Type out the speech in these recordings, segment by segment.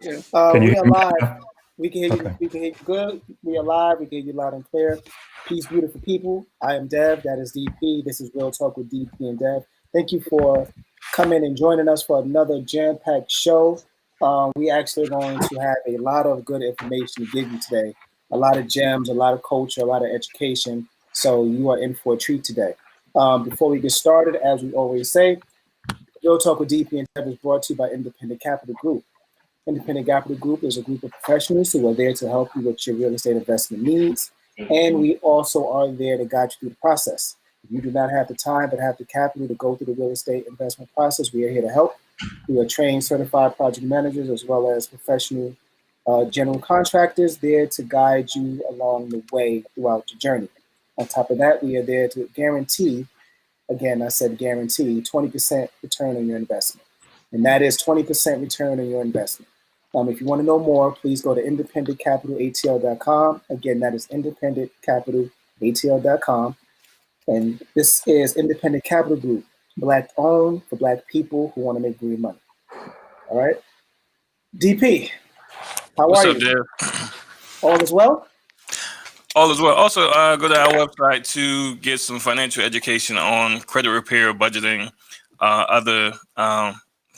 Yeah. Can you We hear are me live. now? We can hear you. Okay. We can hear you good. We are live. We can hear you loud and clear. Peace, beautiful people. I am Dev. That is DP. This is Real Talk with DP and Dev. Thank you for coming and joining us for another jam-packed show. We actually are going to have a lot of good information to give you today. A lot of gems, a lot of culture, a lot of education. So you are in for a treat today. Before we get started, as we always say, Real Talk with DP and Dev is brought to you by Independent Capital Group. Independent Capital Group is a group of professionals who are there to help you with your real estate investment needs. And we also are there to guide you through the process. If you do not have the time but have the capital to go through the real estate investment process, we are here to help. We are trained, certified project managers as well as professional general contractors there to guide you along the way throughout the journey. On top of that, we are there to guarantee, again, I said guarantee, 20% return on your investment. And that is 20% return on your investment. If you want to know more, please go to independentcapitalatl.com. Again, that is independentcapitalatl.com. And this is Independent Capital Group, Black owned for Black people who want to make green money. All right. DP, how What's are up, you? Dev? All is well? All is well. Also, go to our website to get some financial education on credit repair, budgeting, other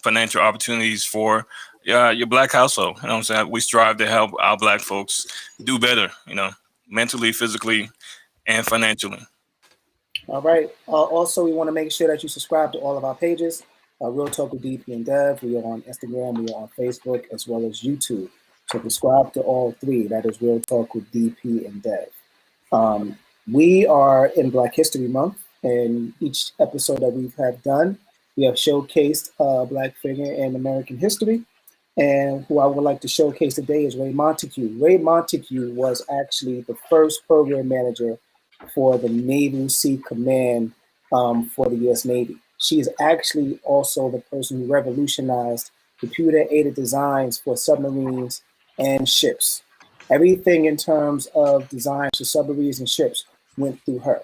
financial opportunities for your Black household. You know what I'm saying? We strive to help our Black folks do better, mentally, physically, and financially. All right. Also, we want to make sure that you subscribe to all of our pages. Real Talk with DP and Dev. We are on Instagram. We are on Facebook as well as YouTube. So subscribe to all three. That is Real Talk with DP and Dev. We are in Black History Month, and each episode that we have done, we have showcased a Black figure in American history. And who I would like to showcase today is Ray Montague. Ray Montague was actually the first program manager for the Naval Sea Command for the U.S. Navy. She is actually also the person who revolutionized computer-aided designs for submarines and ships. Everything in terms of designs for submarines and ships went through her.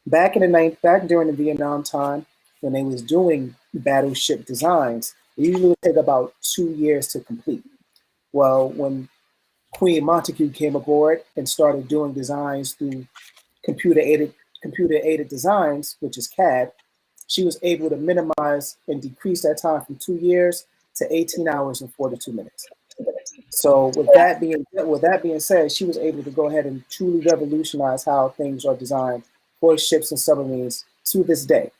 Back during the Vietnam time, when they was doing battleship designs, it usually would take about 2 years to complete. Well, when Queen Montague came aboard and started doing designs through computer-aided designs, which is CAD, she was able to minimize and decrease that time from 2 years to 18 hours and 42 minutes. So with that being said, she was able to go ahead and truly revolutionize how things are designed for ships and submarines to this day.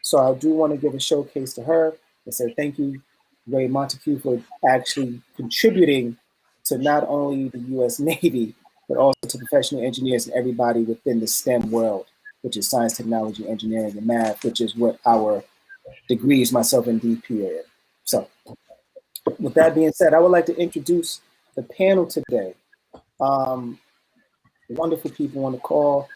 So I do want to give a showcase to her and say thank you, Ray Montague, for actually contributing to not only the U.S. Navy, but also to professional engineers and everybody within the STEM world, which is science, technology, engineering, and math, which is what our degrees, myself and DP, are in. So with that being said, I would like to introduce the panel today. Wonderful people on the call,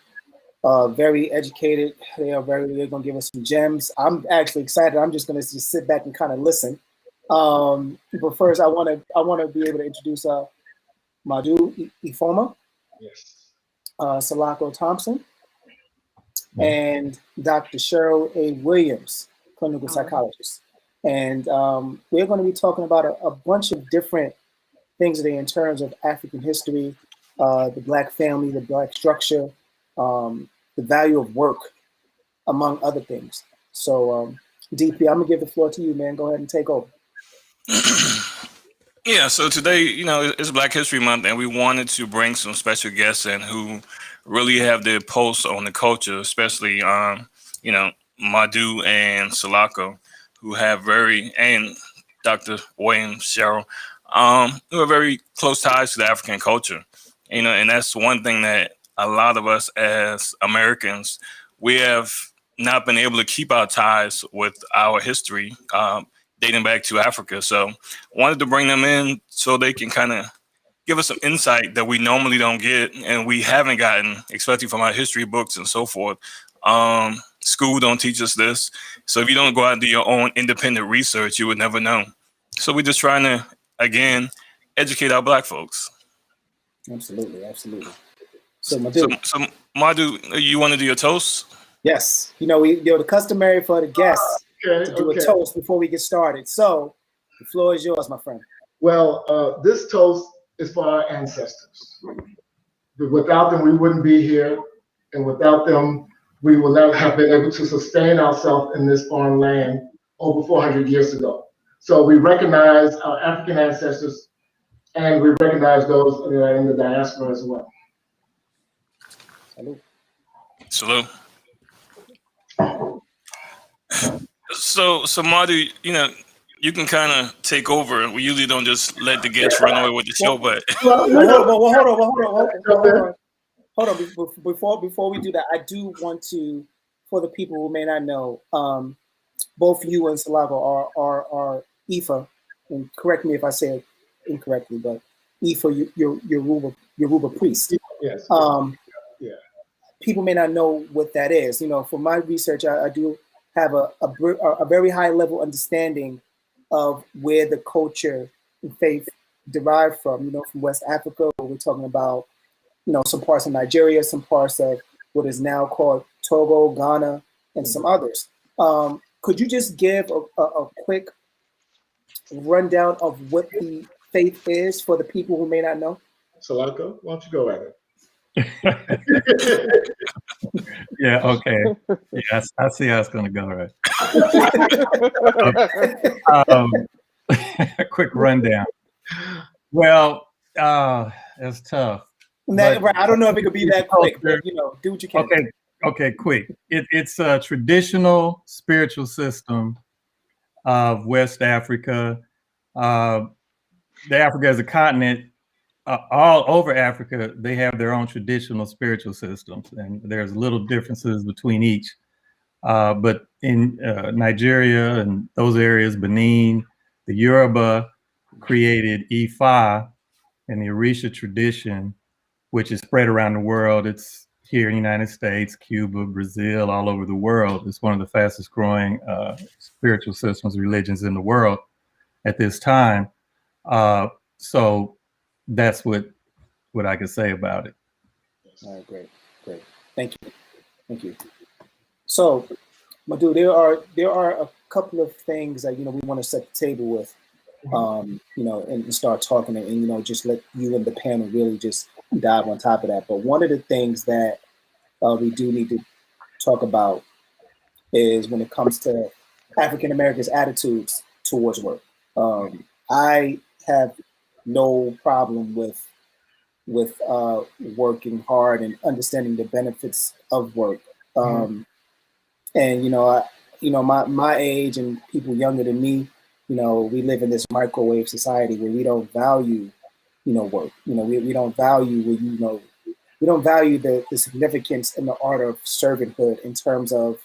very educated. They're going to give us some gems. I'm actually excited. I'm just going to just sit back and kind of listen. But first, I want to be able to introduce Madu Ifoma, Yes. Salako Thompson, and Dr. Cheryl A. Williams, clinical psychologist. And we're going to be talking about a bunch of different things today in terms of African history, the Black family, the Black structure, the value of work, among other things. So, DP, I'm going to give the floor to you, man. Go ahead and take over. Yeah, so today, it's Black History Month, and we wanted to bring some special guests in who really have their pulse on the culture, especially, Madu and Salako, who have and Dr. Williams, Cheryl, who have very close ties to the African culture. And that's one thing that a lot of us as Americans, we have not been able to keep our ties with our history, dating back to Africa. So wanted to bring them in so they can kind of give us some insight that we normally don't get and we haven't gotten, especially from our history books and so forth. School don't teach us this. So if you don't go out and do your own independent research, you would never know. So we're just trying to, again, educate our Black folks. Absolutely, absolutely. So Madu, Madu, you want to do your toast? Yes. The customary for the guests to do a toast before we get started. So the floor is yours, my friend. Well, this toast is for our ancestors. Without them, we wouldn't be here, and without them, we will never have been able to sustain ourselves in this foreign land over 400 years ago. So we recognize our African ancestors, and we recognize those that are in the diaspora as well. Salute. So Madhu, you know, you can kind of take over. We usually don't just let the guests run away with the show, but hold on. Before we do that, I do want to, for the people who may not know, both you and Salako are Ifa, and correct me if I say it incorrectly, but Ifa, Yoruba priest. Yes. Yeah. People may not know what that is. You know, for my research, I do have a very high level understanding of where the culture and faith derived from. You know, from West Africa, we're talking about, you know, some parts of Nigeria, some parts of what is now called Togo, Ghana, and some others. Could you just give a quick rundown of what the faith is for the people who may not know? Salako, why don't you go at it? Yeah, okay. Yeah, I see how it's going to go, right? A quick rundown. Well, it's tough. Right. I don't know if it could be that quick, but, you know, do what you can. Okay, quick. It's a traditional spiritual system of West Africa. The Africa as a continent, all over Africa, they have their own traditional spiritual systems, and there's little differences between each. But in Nigeria and those areas, Benin, the Yoruba created Ifa and the Orisha tradition, which is spread around the world. It's here in the United States, Cuba, Brazil, all over the world. It's one of the fastest growing spiritual systems, religions in the world at this time. So that's what I can say about it. All right, great. Thank you. So, Madhu, there are a couple of things that, you know, we want to set the table with, you know, and start talking, and you know, just let you and the panel really just dive on top of that. But one of the things that we do need to talk about is when it comes to African Americans' attitudes towards work. I have no problem with working hard and understanding the benefits of work. And my age and people younger than me, you know, we live in this microwave society where we don't value, you know, work. You know, we don't value we don't value the significance and the art of servanthood in terms of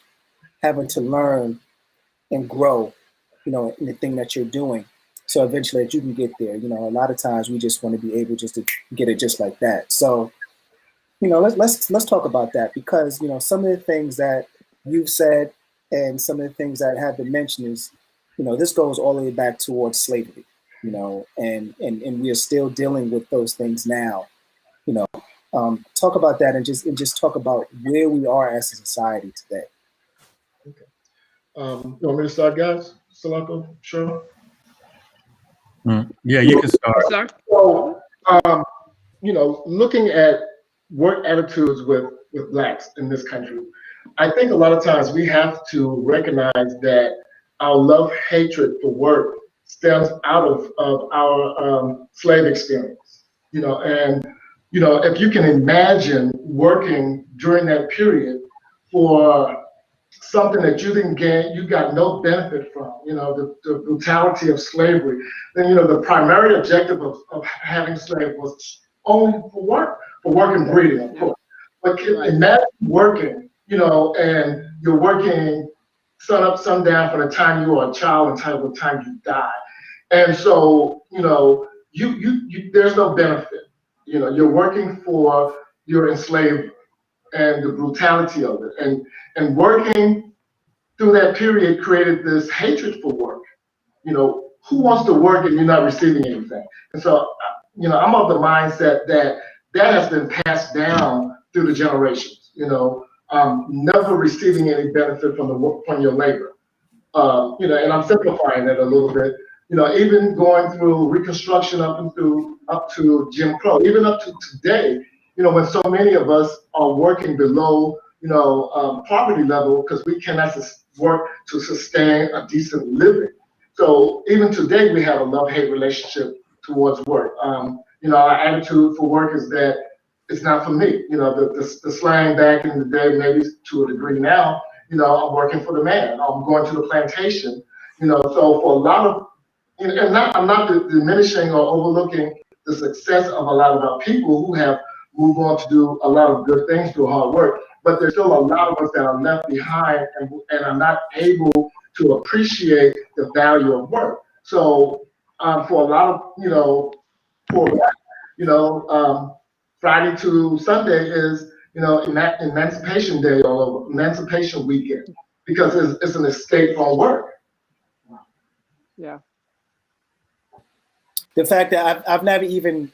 having to learn and grow, you know, in the thing that you're doing. So eventually that you can get there. You know, a lot of times we just want to be able just to get it just like that. So, you know, let's talk about that, because, you know, some of the things that you've said and some of the things that have been mentioned is, you know, this goes all the way back towards slavery, you know, and we are still dealing with those things now, you know. Talk about that and just talk about where we are as a society today. Okay. You want me to start, guys? Salako, sure. Yeah, you can start. So, you know, looking at work attitudes with Blacks in this country, I think a lot of times we have to recognize that our love-hatred for work stems out of our slave experience. You know, and, you know, if you can imagine working during that period for something that you didn't get, you got no benefit from, you know, the brutality of slavery, then, you know, the primary objective of having slaves was only for work and breeding, of course. But imagine working, you know, and you're working sun up, sun down from the time you are a child until the time you die. And so, you know, you there's no benefit. You know, you're working for your enslavement and the brutality of it. And working through that period created this hatred for work. You know, who wants to work and you're not receiving anything? And so, you know, I'm of the mindset that has been passed down through the generations, you know, never receiving any benefit from your labor. You know, and I'm simplifying it a little bit, You know, even going through Reconstruction up to Jim Crow, even up to today. You know, when so many of us are working below, poverty level because we cannot work to sustain a decent living. So even today, we have a love-hate relationship towards work. Our attitude for work is that it's not for me. You know, the slang back in the day, maybe to a degree now, I'm working for the man. I'm going to the plantation. So for a lot of, I'm not diminishing or overlooking the success of a lot of our people who have moved on to do a lot of good things through hard work, but there's still a lot of us that are left behind and are not able to appreciate the value of work. So for a lot of, poor black, Friday to Sunday is, Emancipation Day or Emancipation Weekend because it's an escape from work. Yeah. The fact that I've never even,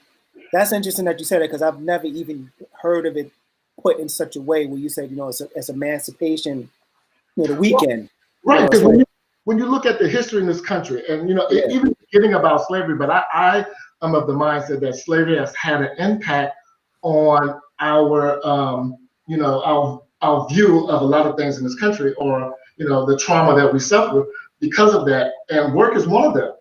that's interesting that you said it because I've never even heard of it put in such a way where you said, it's emancipation, the weekend. Right, because when you look at the history in this country, and even getting about slavery, but I am of the mindset that slavery has had an impact on our, our view of a lot of things in this country, or the trauma that we suffer because of that, and work is one of them.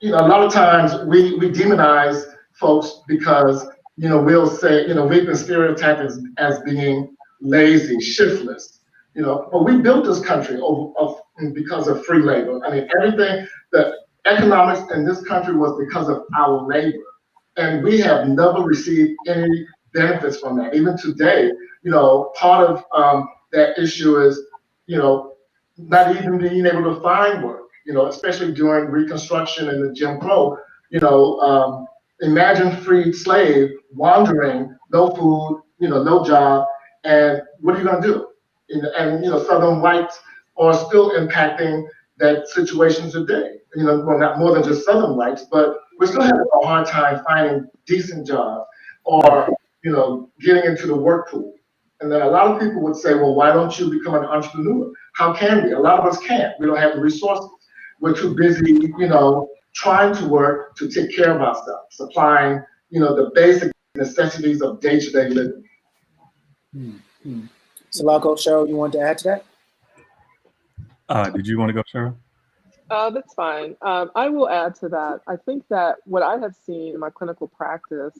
A lot of times we demonize folks because we'll say we've been stereotyped as being lazy, shiftless. But we built this country because of free labor. I mean, everything, the economics in this country was because of our labor, and we have never received any benefits from that. Even today, part of that issue is not even being able to find work. Especially during Reconstruction and the Jim Crow, imagine freed slave wandering, no food, no job, and what are you going to do? And Southern whites are still impacting that situation today. Well, not more than just Southern whites, but we're still having a hard time finding decent jobs or getting into the work pool. And then a lot of people would say, well, why don't you become an entrepreneur? How can we? A lot of us can't. We don't have the resources. We're too busy, trying to work to take care of ourselves, supplying, the basic necessities of day-to-day living. Mm-hmm. Salako, Cheryl, you want to add to that? Did you want to go, Cheryl? That's fine. I will add to that. I think that what I have seen in my clinical practice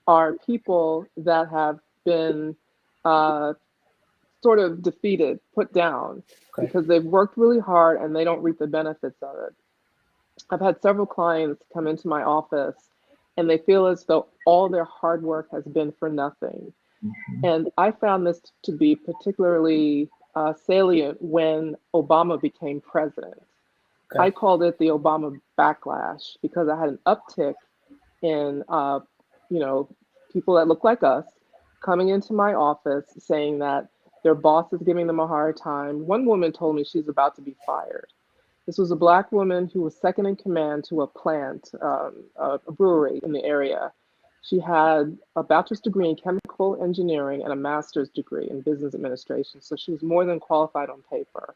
are people that have been sort of defeated, put down, because they've worked really hard and they don't reap the benefits of it. I've had several clients come into my office and they feel as though all their hard work has been for nothing. Mm-hmm. And I found this to be particularly salient when Obama became president. Okay. I called it the Obama backlash because I had an uptick in, people that look like us coming into my office saying that their boss is giving them a hard time. One woman told me she's about to be fired. This was a Black woman who was second in command to a plant, a brewery in the area. She had a bachelor's degree in chemical engineering and a master's degree in business administration. So she was more than qualified on paper.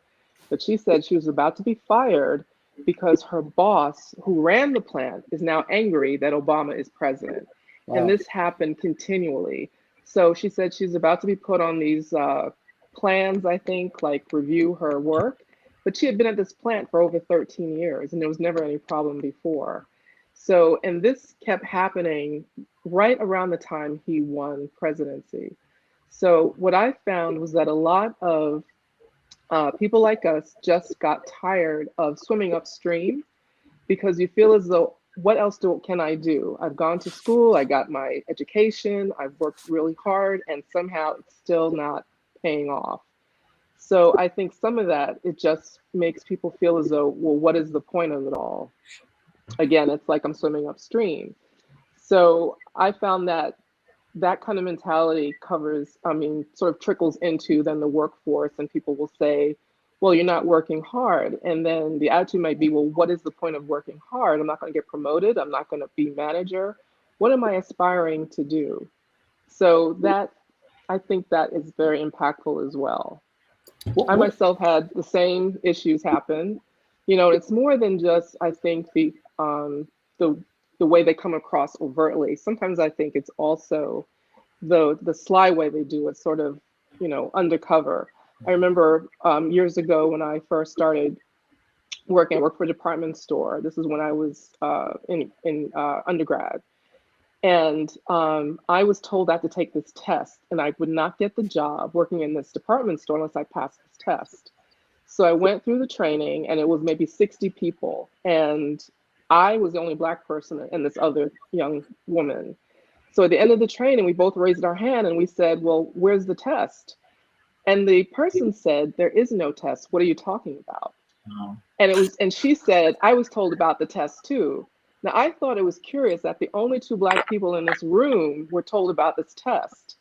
But she said she was about to be fired because her boss, who ran the plant, is now angry that Obama is president. Wow. And this happened continually. So she said she's about to be put on these plans, I think, like review her work. But she had been at this plant for over 13 years and there was never any problem before. So, and this kept happening right around the time he won presidency. So what I found was that a lot of people like us just got tired of swimming upstream because you feel as though, what else can I do? I've gone to school, I got my education, I've worked really hard, and somehow it's still not paying off. So I think some of that, it just makes people feel as though, well, what is the point of it all? Again, it's like I'm swimming upstream. So I found that that kind of mentality sort of trickles into then the workforce, and people will say, well, you're not working hard. And then the attitude might be, well, what is the point of working hard? I'm not going to get promoted. I'm not going to be manager. What am I aspiring to do? So that, I think that is very impactful as well. I myself had the same issues happen. You know, it's more than just, I think, the the way they come across overtly. Sometimes I think it's also the sly way they do it, sort of, you know, undercover. I remember years ago when I first started working, I worked for a department store. This is when I was in undergrad. And I was told I had to take this test, and I would not get the job working in this department store unless I passed this test. So I went through the training, and it was maybe 60 people. And I was the only Black person and this other young woman. So at the end of the training, we both raised our hand and we said, well, where's the test? And the person said, there is no test. What are you talking about? And she said, I was told about the test too. Now, I thought it was curious that the only two Black people in this room were told about this test.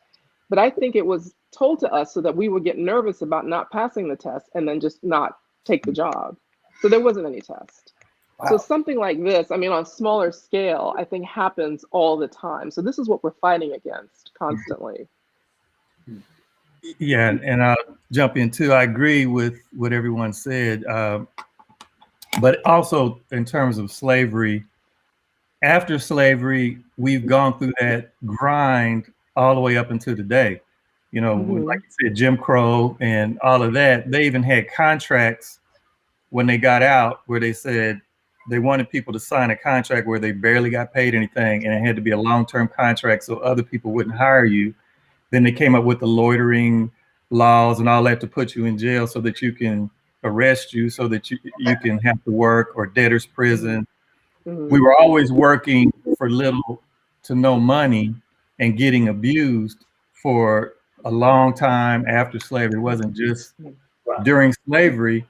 But I think it was told to us so that we would get nervous about not passing the test and then just not take the job. So there wasn't any test. Wow. So something like this, I mean, on a smaller scale, I think happens all the time. So this is what we're fighting against constantly. Yeah, and I'll jump in too. I agree with what everyone said. But also in terms of slavery, after slavery, we've gone through that grind all the way up until today. You know, like you said, Jim Crow and all of that. They even had contracts when they got out where they said they wanted people to sign a contract where they barely got paid anything, and it had to be a long-term contract so other people wouldn't hire you. Then they came up with the loitering laws and all that to put you in jail so that you can arrest you, so that you can have to work, or debtor's prison. We were always working for little to no money and getting abused for a long time after slavery. It wasn't just during slavery.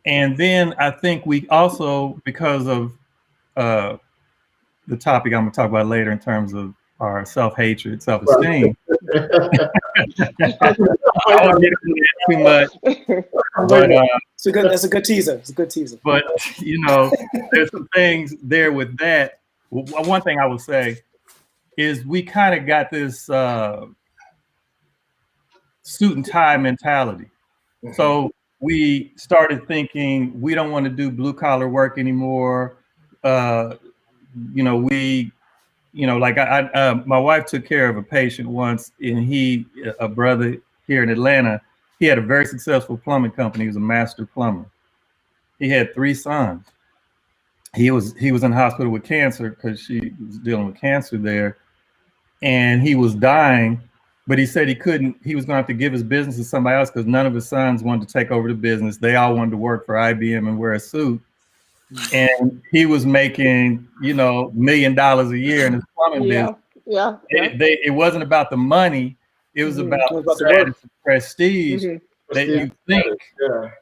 And then I think we also, because of the topic I'm going to talk about later in terms of our self-hatred, self-esteem. I won't get into that too much. But, that's a good teaser. It's a good teaser. But, you know, there's some things there with that. One thing I will say is we kind of got this suit and tie mentality. So we started thinking we don't want to do blue collar work anymore. You know, like my wife took care of a patient once, and a brother here in Atlanta, he had a very successful plumbing company. He was a master plumber. He had 3 sons. He was in the hospital with cancer because she was dealing with cancer there, and he was dying. But he said he was going to have to give his business to somebody else because none of his sons wanted to take over the business. They all wanted to work for IBM and wear a suit. And he was making, you know, $1 million a year in his plumbing business. Yeah. It wasn't about the money. It was about the status and prestige that you think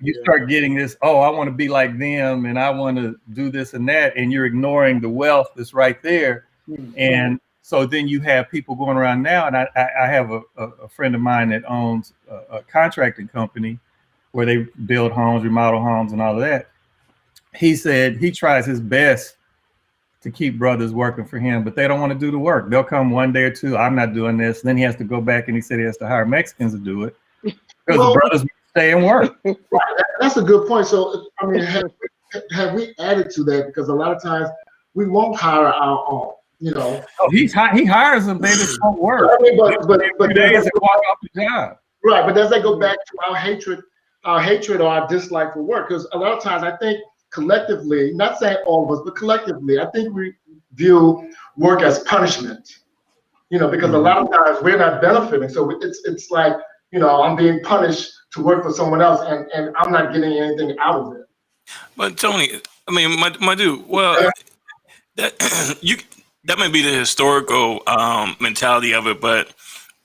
you start getting this, oh, I want to be like them and I want to do this and that. And you're ignoring the wealth that's right there. And so then you have people going around now. And I have a friend of mine that owns a contracting company where they build homes, remodel homes and all of that. He said he tries his best to keep brothers working for him, but they don't want to do the work. They'll come one day or two, I'm not doing this. And then he has to go back and he said he has to hire Mexicans to do it because the brothers stay and work. That's a good point. So, I mean, have we added to that? Because a lot of times we won't hire our own, you know. Oh, he hires them, they just don't work. I mean, but days and walk off the job. Right, but does that go back to our hatred or our dislike for work? Because a lot of times I think collectively, not saying all of us, but collectively, I think we view work as punishment, you know, because a lot of times we're not benefiting. So it's like, you know, I'm being punished to work for someone else and I'm not getting anything out of it. But Tony, I mean, my dude, well, that might be the historical mentality of it, but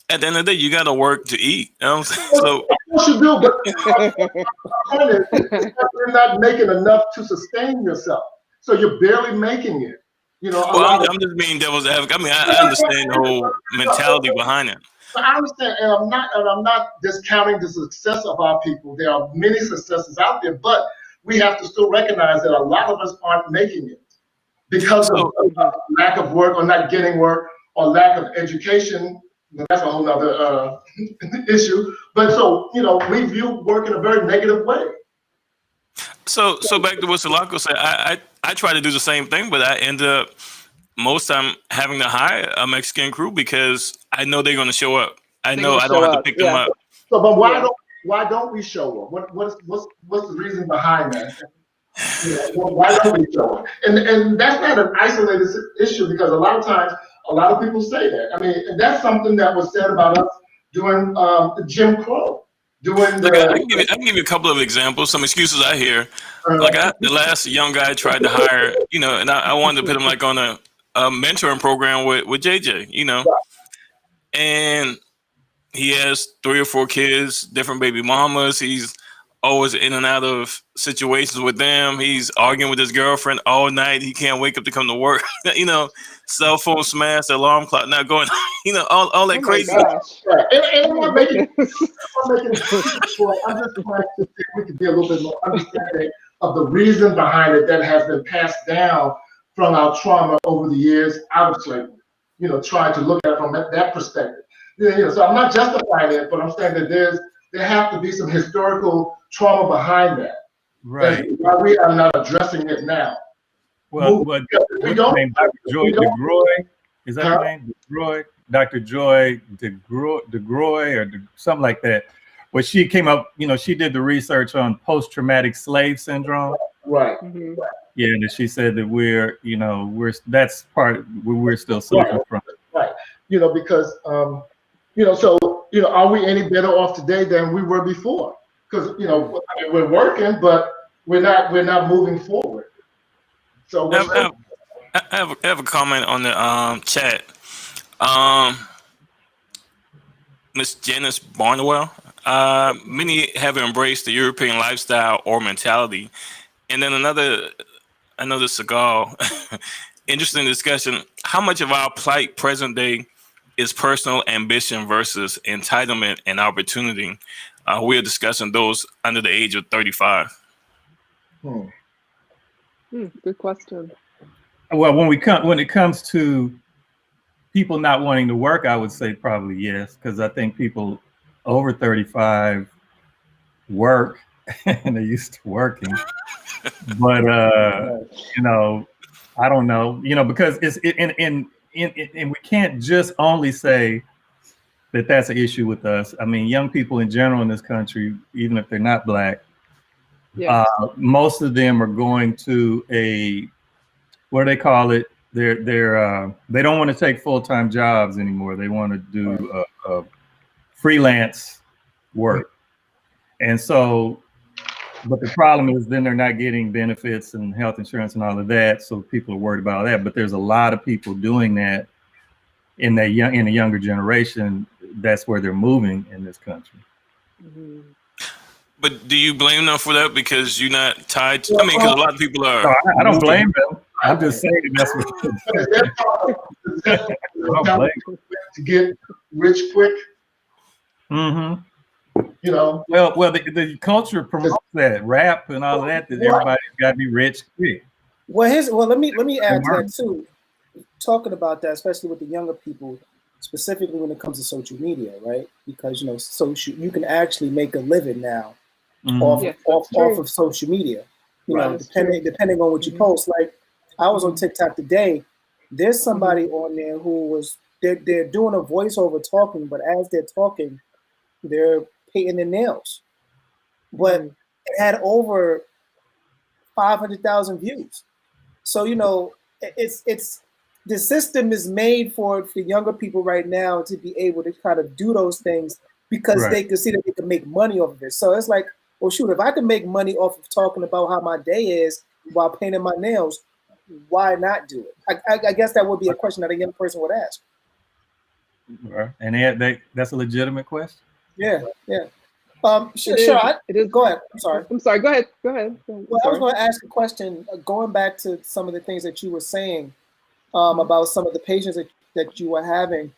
at the end of the day, you got to work to eat. You know what I'm saying? So you do, but you're not making enough to sustain yourself. So you're barely making it. You know. Well, I'm just being devil's advocate. I mean, I understand the whole mentality behind it. I understand, and I'm not discounting the success of our people. There are many successes out there, but we have to still recognize that a lot of us aren't making it because of lack of work or not getting work or lack of education that's a whole nother issue. But so, we view work in a very negative way. So back to what Salako said, I try to do the same thing, but I end up most time having to hire a Mexican crew because I know they're going to show up. I They're know gonna I don't show have to up, pick them yeah. up. So, but why Yeah. don't we show up? What's the reason behind that? Why don't we show up? And that's not an isolated issue, because a lot of times, a lot of people say that. I mean, and that's something that was said about us during Jim Crow, doing Look, I the. can give you a couple of examples, some excuses I hear. Like the last young guy I tried to hire, and I wanted to put him like on a mentoring program with JJ, and he has 3 or 4 kids, different baby mamas. He's always in and out of situations with them. He's arguing with his girlfriend all night. He can't wake up to come to work. Cell phone smashed, alarm clock not going. All that Oh my crazy. gosh. Right. And I'm Oh not my making. goodness. I'm just trying to see if we could be a little bit more understanding of the reason behind it that has been passed down from our trauma over the years out of slavery. Trying to look at it from that perspective. So I'm not justifying it, but I'm saying that there have to be some historical trauma behind that. Right. That's why we are not addressing it now. Well, We what's don't- her name? Dr. Joy we don't- DeGroy? Is that Huh? her name? DeGroy? Dr. Joy DeGroy or something like that. Where she came up, she did the research on post-traumatic slave syndrome. Right. Mhm. Yeah, and she said that that's part where we're still suffering from. Right. Because are we any better off today than we were before? Because we're working, but we're not moving forward. So I have a comment on the chat. Miss Janice Barnwell. Many have embraced the European lifestyle or mentality, and then another Seagal. Interesting discussion. How much of our plight present day is personal ambition versus entitlement and opportunity? We are discussing those under the age of 35. Good question. Well, when it comes to people not wanting to work, I would say probably yes, because I think people over 35 work and they're used to working. But I don't know, because it's and we can't just only say that that's an issue with us. I mean, young people in general in this country, even if they're not Black, Yes. most of them are going to what do they call it? They don't want to take full-time jobs anymore. They want to do freelance work. And so, but the problem is then they're not getting benefits and health insurance and all of that. So people are worried about that. But there's a lot of people doing that in the younger generation. That's where they're moving in this country. Mhm. But do you blame them for that because you're not tied to? I mean, because a lot of people are. So I don't blame them. I'm just saying that's what. I don't blame them. To get rich quick, Mm-hmm. Well, the culture promotes that rap and all of that everybody's got to be rich quick. Well, let me add to that too. Talking about that, especially with the younger people, specifically when it comes to social media, right? Because you can actually make a living now off of social media. Depending on what you post. Like I was on TikTok today. There's somebody on there who they're doing a voiceover talking, but as they're talking, they're painting their nails. But it had over 500,000 views. So it's the system is made for younger people right now to be able to kind of do those things because they can see that they can make money off of it. So it's like, well, shoot, if I can make money off of talking about how my day is while painting my nails, why not do it? I guess that would be a question that a young person would ask. And that's a legitimate question. Yeah. It is. Go ahead. I'm sorry. I'm sorry. Go ahead. Well, I was going to ask a question, going back to some of the things that you were saying about some of the patients that you were having,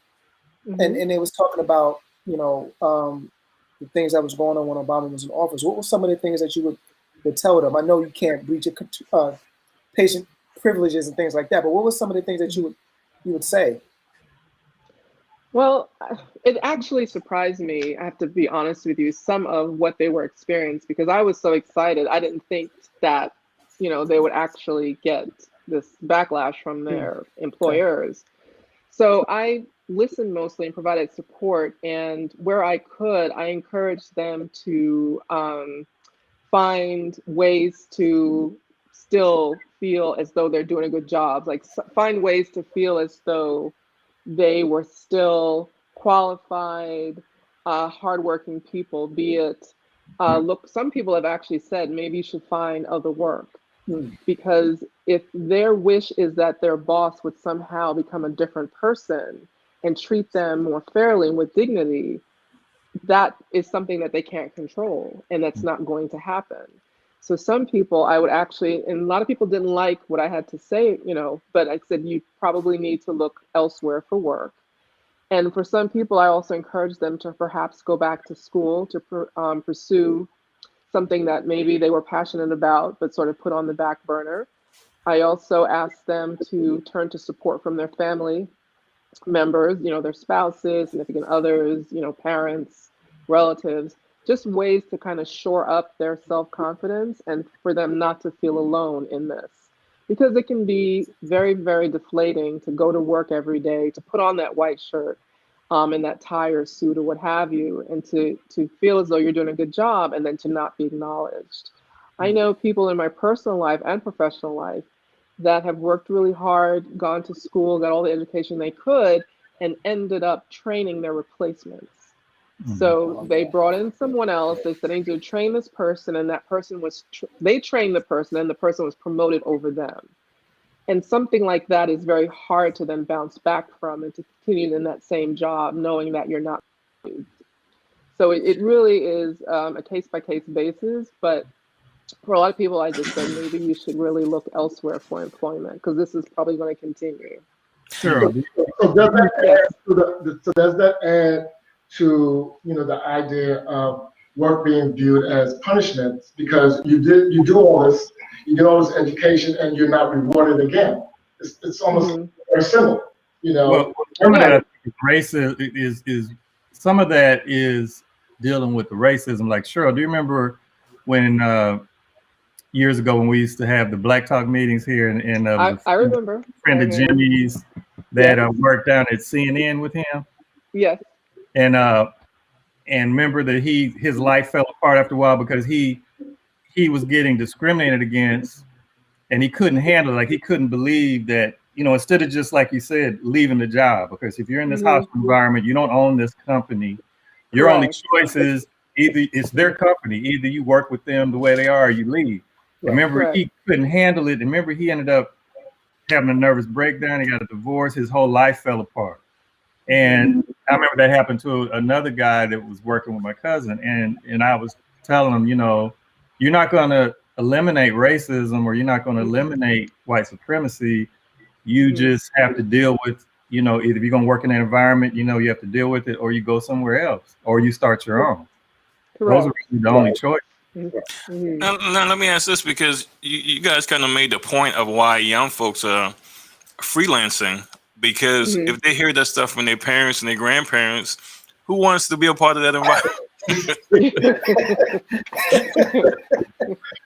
and it was talking about the things that was going on when Obama was in office. What were some of the things that you would tell them? I know you can't breach your patient privileges and things like that, but what were some of the things that you would say? Well, it actually surprised me, I have to be honest with you, some of what they were experiencing because I was so excited. I didn't think that, they would actually get this backlash from their Okay. employers. So I listened mostly and provided support. And where I could, I encouraged them to find ways to still feel as though they're doing a good job, like find ways to feel as though they were still qualified, hardworking people, be it, look, some people have actually said maybe you should find other work Hmm. because if their wish is that their boss would somehow become a different person and treat them more fairly and with dignity, that is something that they can't control and that's not going to happen. So some people I would actually, and a lot of people didn't like what I had to say, but I said you probably need to look elsewhere for work. And for some people, I also encourage them to perhaps go back to school to pursue something that maybe they were passionate about, but sort of put on the back burner. I also asked them to turn to support from their family members, their spouses, significant others, parents, relatives, just ways to kind of shore up their self confidence and for them not to feel alone in this. Because it can be very, very deflating to go to work every day, to put on that white shirt and that tie or suit or what have you, and to feel as though you're doing a good job and then to not be acknowledged. I know people in my personal life and professional life that have worked really hard, gone to school, got all the education they could, and ended up training their replacements. Mhm. So they brought in someone else. They said, I need you to train this person, and that person was, they trained the person, and the person was promoted over them. And something like that is very hard to then bounce back from and to continue in that same job, knowing that you're not. So it really is a case by case basis. But for a lot of people, I just said maybe you should really look elsewhere for employment because this is probably going to continue. Sure. So, so does that Yes. add to so does that add to the idea of work being viewed as punishment because you do all this, you get all this education and you're not rewarded again? It's almost Hmm. very similar, you Well, know. some of that Yeah. I think is some of that is dealing with the racism. Like Cheryl, do you remember when years ago when we used to have the Black Talk meetings here and I remember. friend of Mhm. Jimmy's that Yes. worked down at CNN with him, Yes. and remember that his life fell apart after a while because he was getting discriminated against and he couldn't handle it. Like he couldn't believe that, instead of just like you said, leaving the job, because if you're in this Hmm. hostile environment, you don't own this company. Your only Correct. choice is either it's their company, either you work with them the way they are, or you leave. And Right. remember, Correct. he couldn't handle it. And remember, he ended up having a nervous breakdown. He got a divorce. His whole life fell apart. And I remember that happened to another guy that was working with my cousin, and I was telling him, you're not going to eliminate racism or you're not going to eliminate white supremacy. You Hmm. just have to deal with, either you're going to work in that environment, you have to deal with it, or you go somewhere else, or you start your own. Those are Correct. really the only choice. Hmm. Now let me ask this because you guys kind of made the point of why young folks are freelancing because Hmm. if they hear that stuff from their parents and their grandparents, who wants to be a part of that environment?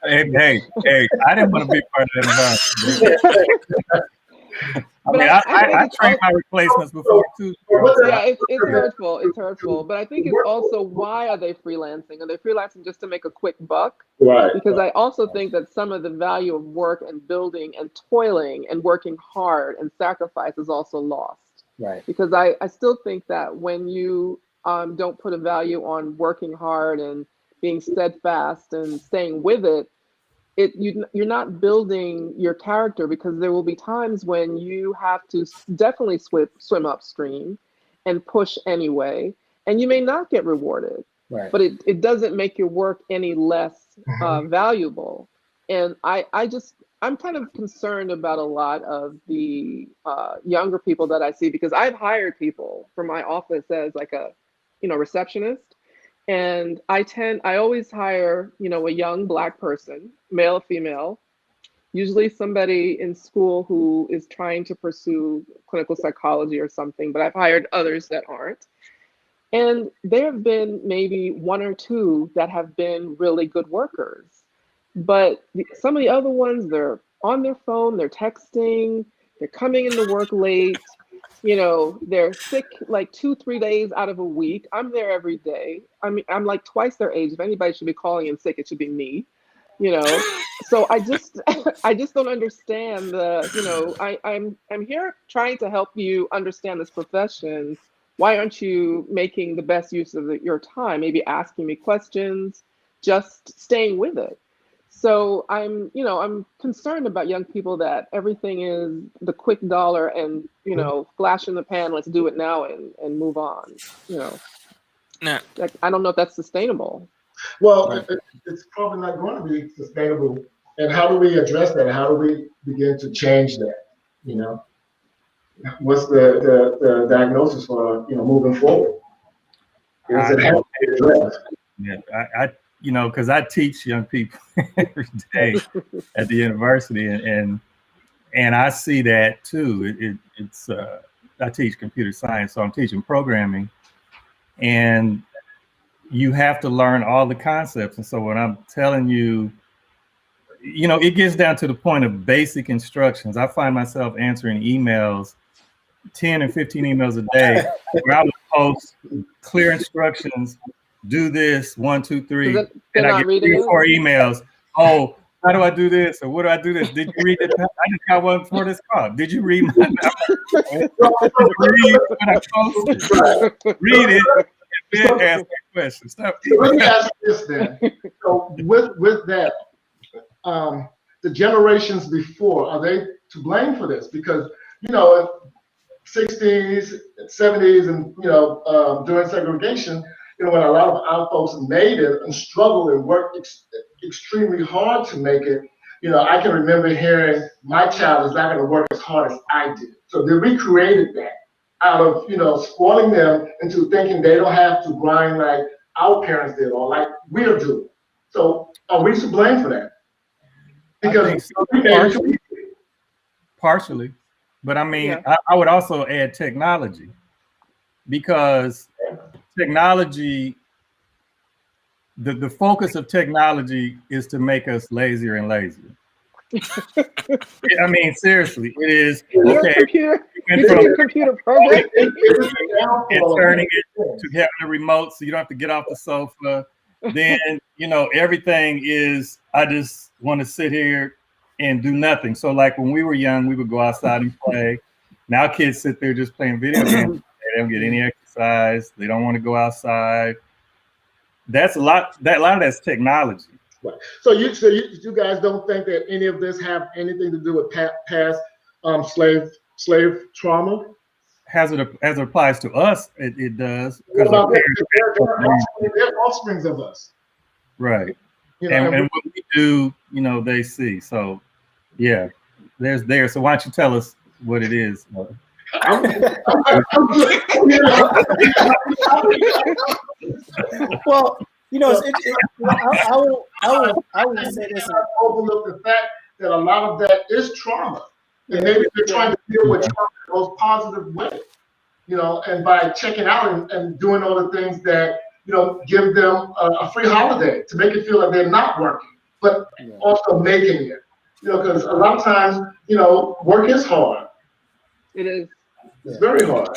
Hey, I didn't want to be part of that environment. I But mean, I think I it's trained also, my replacements before too. yeah, it's hurtful. It's hurtful. But I think it's also why are they freelancing? Are they freelancing just to make a quick buck? Right. Because I also think that some of the value of work and building and toiling and working hard and sacrifice is also lost. Right. Because I still think that when you don't put a value on working hard and being steadfast and staying with it, you're not building your character because there will be times when you have to definitely swim upstream and push anyway, and you may not get rewarded, Right. but it doesn't make your work any less Mhm. valuable. And I'm kind of concerned about a lot of the younger people that I see because I've hired people for my office as like a receptionist, and I always hire, a young Black person, male or female, usually somebody in school who is trying to pursue clinical psychology or something, but I've hired others that aren't. And there have been maybe one or two that have been really good workers. But some of the other ones, they're on their phone, they're texting, they're coming into work late, they're sick like 2, 3 days out of a week. I'm there every day. I mean, I'm like twice their age. If anybody should be calling in sick, it should be me, you know. So I just I just don't understand I'm here trying to help you understand this profession. Why aren't you making the best use of your time? Maybe asking me questions, just staying with it. So I'm concerned about young people that everything is the quick dollar and, flash in the pan, let's do it now and move on. Now, Like, I don't know if that's sustainable. Well, it's probably not going to be sustainable. And how do we address that? How do we begin to change that? What's the diagnosis for moving forward? Is it have to be addressed? Yeah, because I teach young people every day at the university, and I see that too. It's I teach computer science, so I'm teaching programming, and you have to learn all the concepts. And so when I'm telling you, it gets down to the point of basic instructions. I find myself answering emails, 10 and 15 emails a day, where I would post clear instructions. Do this 1, 2, 3, and I get 3 or 4 emails. Oh, how do I do this? Or what do I do this? Did you read it? I just got one for this call. Did you read my? Read what I posted. Read it and then ask that question. Stop. So let me ask you this then. So with that, the generations before, are they to blame for this? Because 60s, 70s, and during segregation, when a lot of our folks made it and struggled and worked extremely hard to make it, I can remember hearing my child is not going to work as hard as I did. So they recreated that out of, spoiling them into thinking they don't have to grind like our parents did or like we're doing. So are we to blame for that? Because partially, but I mean, yeah. I would also add technology, because technology, the focus of technology is to make us lazier and lazier. I mean, seriously, it is. Okay, computer program. And turning it to having a remote so you don't have to get off the sofa. Then, everything is, I just want to sit here and do nothing. So like when we were young, we would go outside and play. Now kids sit there just playing video games. They don't get any exercise. They don't want to go outside. That's a lot of that's technology. Right. So you guys don't think that any of this have anything to do with past slave trauma? As it applies to us, it does. What about they're offsprings of us. Right. And what we do, they see. So yeah, there's there. So why don't you tell us what it is? Well, I will say this. Overlook the fact that a lot of that is trauma, and maybe they're trying to deal with trauma in the most positive way, and by checking out and doing all the things that give them a free holiday to make it feel like they're not working, but also making it, because a lot of times, work is hard. It is. It's very hard.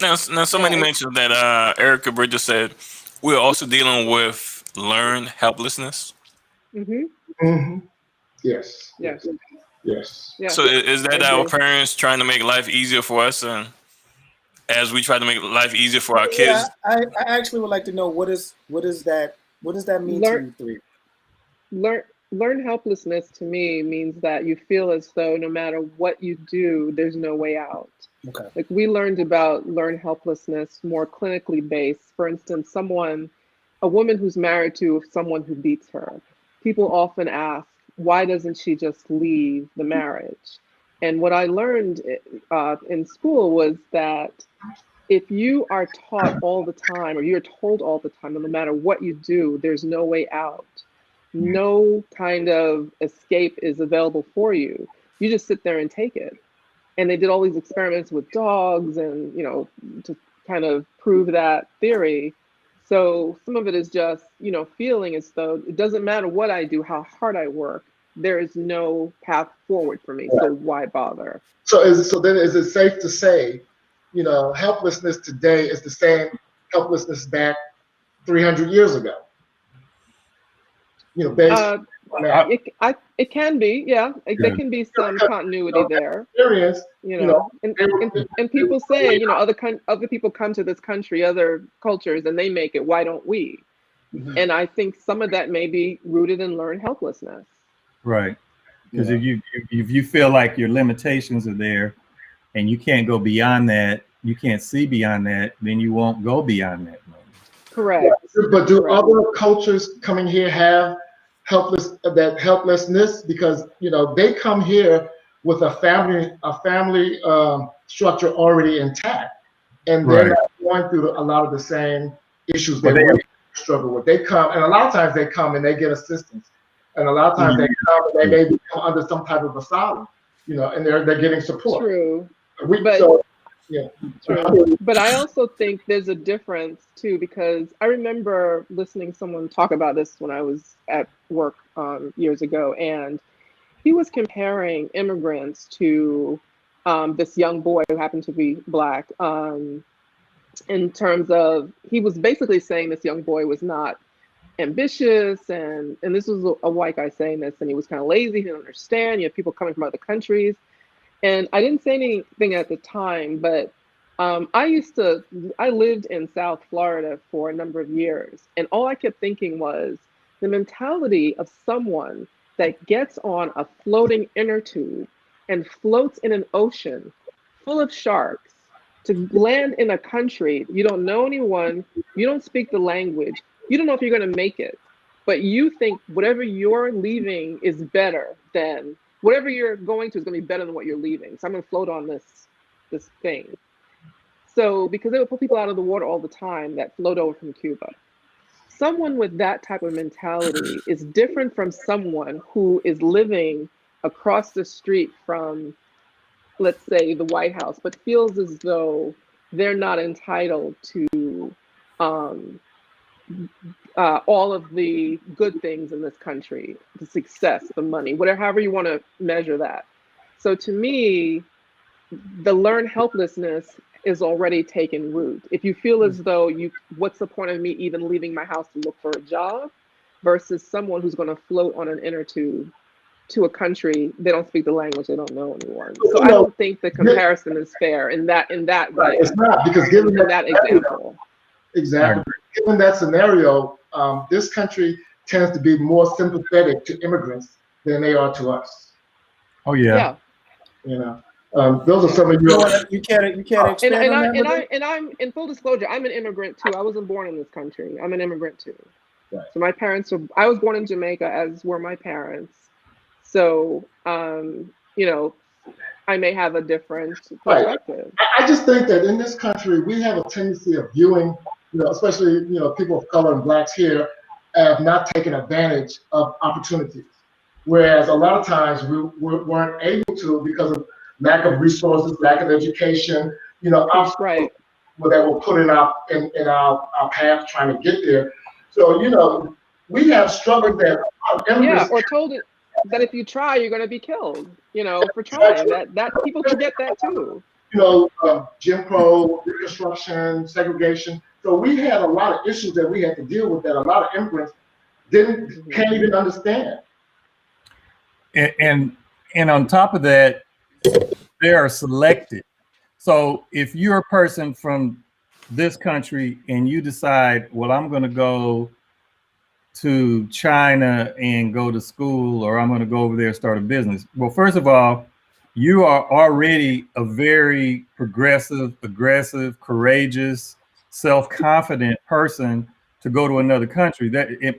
Now somebody mentioned that Erica Bridges said we're also dealing with learned helplessness. Mm-hmm. Mm-hmm. Yes. Yes. Yes. Yeah. So is that our parents trying to make life easier for us, and as we try to make life easier for our kids? I actually would like to know what does that mean to you three? Learn helplessness to me means that you feel as though no matter what you do, there's no way out. Okay. Like we learned about learned helplessness more clinically based. For instance, a woman who's married to someone who beats her. People often ask, why doesn't she just leave the marriage? And what I learned in school was that if you are taught all the time, or you're told all the time, no matter what you do, there's no way out, no kind of escape is available for you. You just sit there and take it. And they did all these experiments with dogs and, you know, to kind of prove that theory. So some of it is just, you know, feeling as though it doesn't matter what I do, how hard I work, there is no path forward for me. So why bother? So then is it safe to say, you know, helplessness today is the same helplessness back 300 years ago? You know, based on that It can be, yeah. There can be some continuity there. experience, You know, and people say, you know, other people come to this country, other cultures, and they make it. Why don't we? And I think some of that may be rooted in learned helplessness. Right. Because if you feel like your limitations are there, and you can't go beyond that, you can't see beyond that, then you won't go beyond that. Correct. But do other cultures coming here have helplessness? Because, you know, they come here with a family structure already intact, and they're not going through a lot of the same issues that we struggle with. They come, and a lot of times they come and they get assistance, and a lot of times they come and they may become under some type of asylum, you know, and they're getting support. True. But I also think there's a difference too, because I remember listening to someone talk about this when I was at work years ago, and he was comparing immigrants to this young boy who happened to be Black, in terms of, he was basically saying this young boy was not ambitious, and this was a white guy saying this, and he was kind of lazy, he didn't understand, you have people coming from other countries. And I didn't say anything at the time, but I lived in South Florida for a number of years, and all I kept thinking was the mentality of someone that gets on a floating inner tube and floats in an ocean full of sharks to land in a country, you don't know anyone, you don't speak the language, you don't know if you're going to make it, but you think whatever you're leaving is better than whatever you're going to is going to be better than what you're leaving. So I'm going to float on this thing. So because they would pull people out of the water all the time that float over from Cuba. Someone with that type of mentality is different from someone who is living across the street from, let's say, the White House, but feels as though they're not entitled to all of the good things in this country, the success, the money, whatever, however you want to measure that. So to me, the learned helplessness is already taken root. If you feel as though what's the point of me even leaving my house to look for a job, versus someone who's going to float on an inner tube to a country, they don't speak the language, they don't know anyone. So I don't think the comparison is fair in that way. It's not, because given that example. Exactly. Given that scenario, this country tends to be more sympathetic to immigrants than they are to us. Oh yeah. You know, those are some of your. You can't expand on that. And I'm in full disclosure, I'm an immigrant too. I wasn't born in this country. I'm an immigrant too. Right. So my parents I was born in Jamaica, as were my parents. So you know, I may have a different perspective. Right. I just think that in this country we have a tendency of viewing, you know, especially, you know, people of color and Blacks here, have not taken advantage of opportunities. Whereas a lot of times we weren't able to because of lack of resources, lack of education, you know, right, that were put in our path trying to get there. So, you know, we have struggled that. Or told it that if you try, you're going to be killed, you know, for trying. That people forget that too. You know, Jim Crow, Reconstruction, segregation. So we had a lot of issues that we had to deal with that a lot of immigrants can't even understand. And on top of that, they are selected. So if you're a person from this country and you decide, well, I'm going to go to China and go to school, or I'm going to go over there and start a business. Well, first of all, you are already a very progressive, aggressive, courageous, self-confident person to go to another country.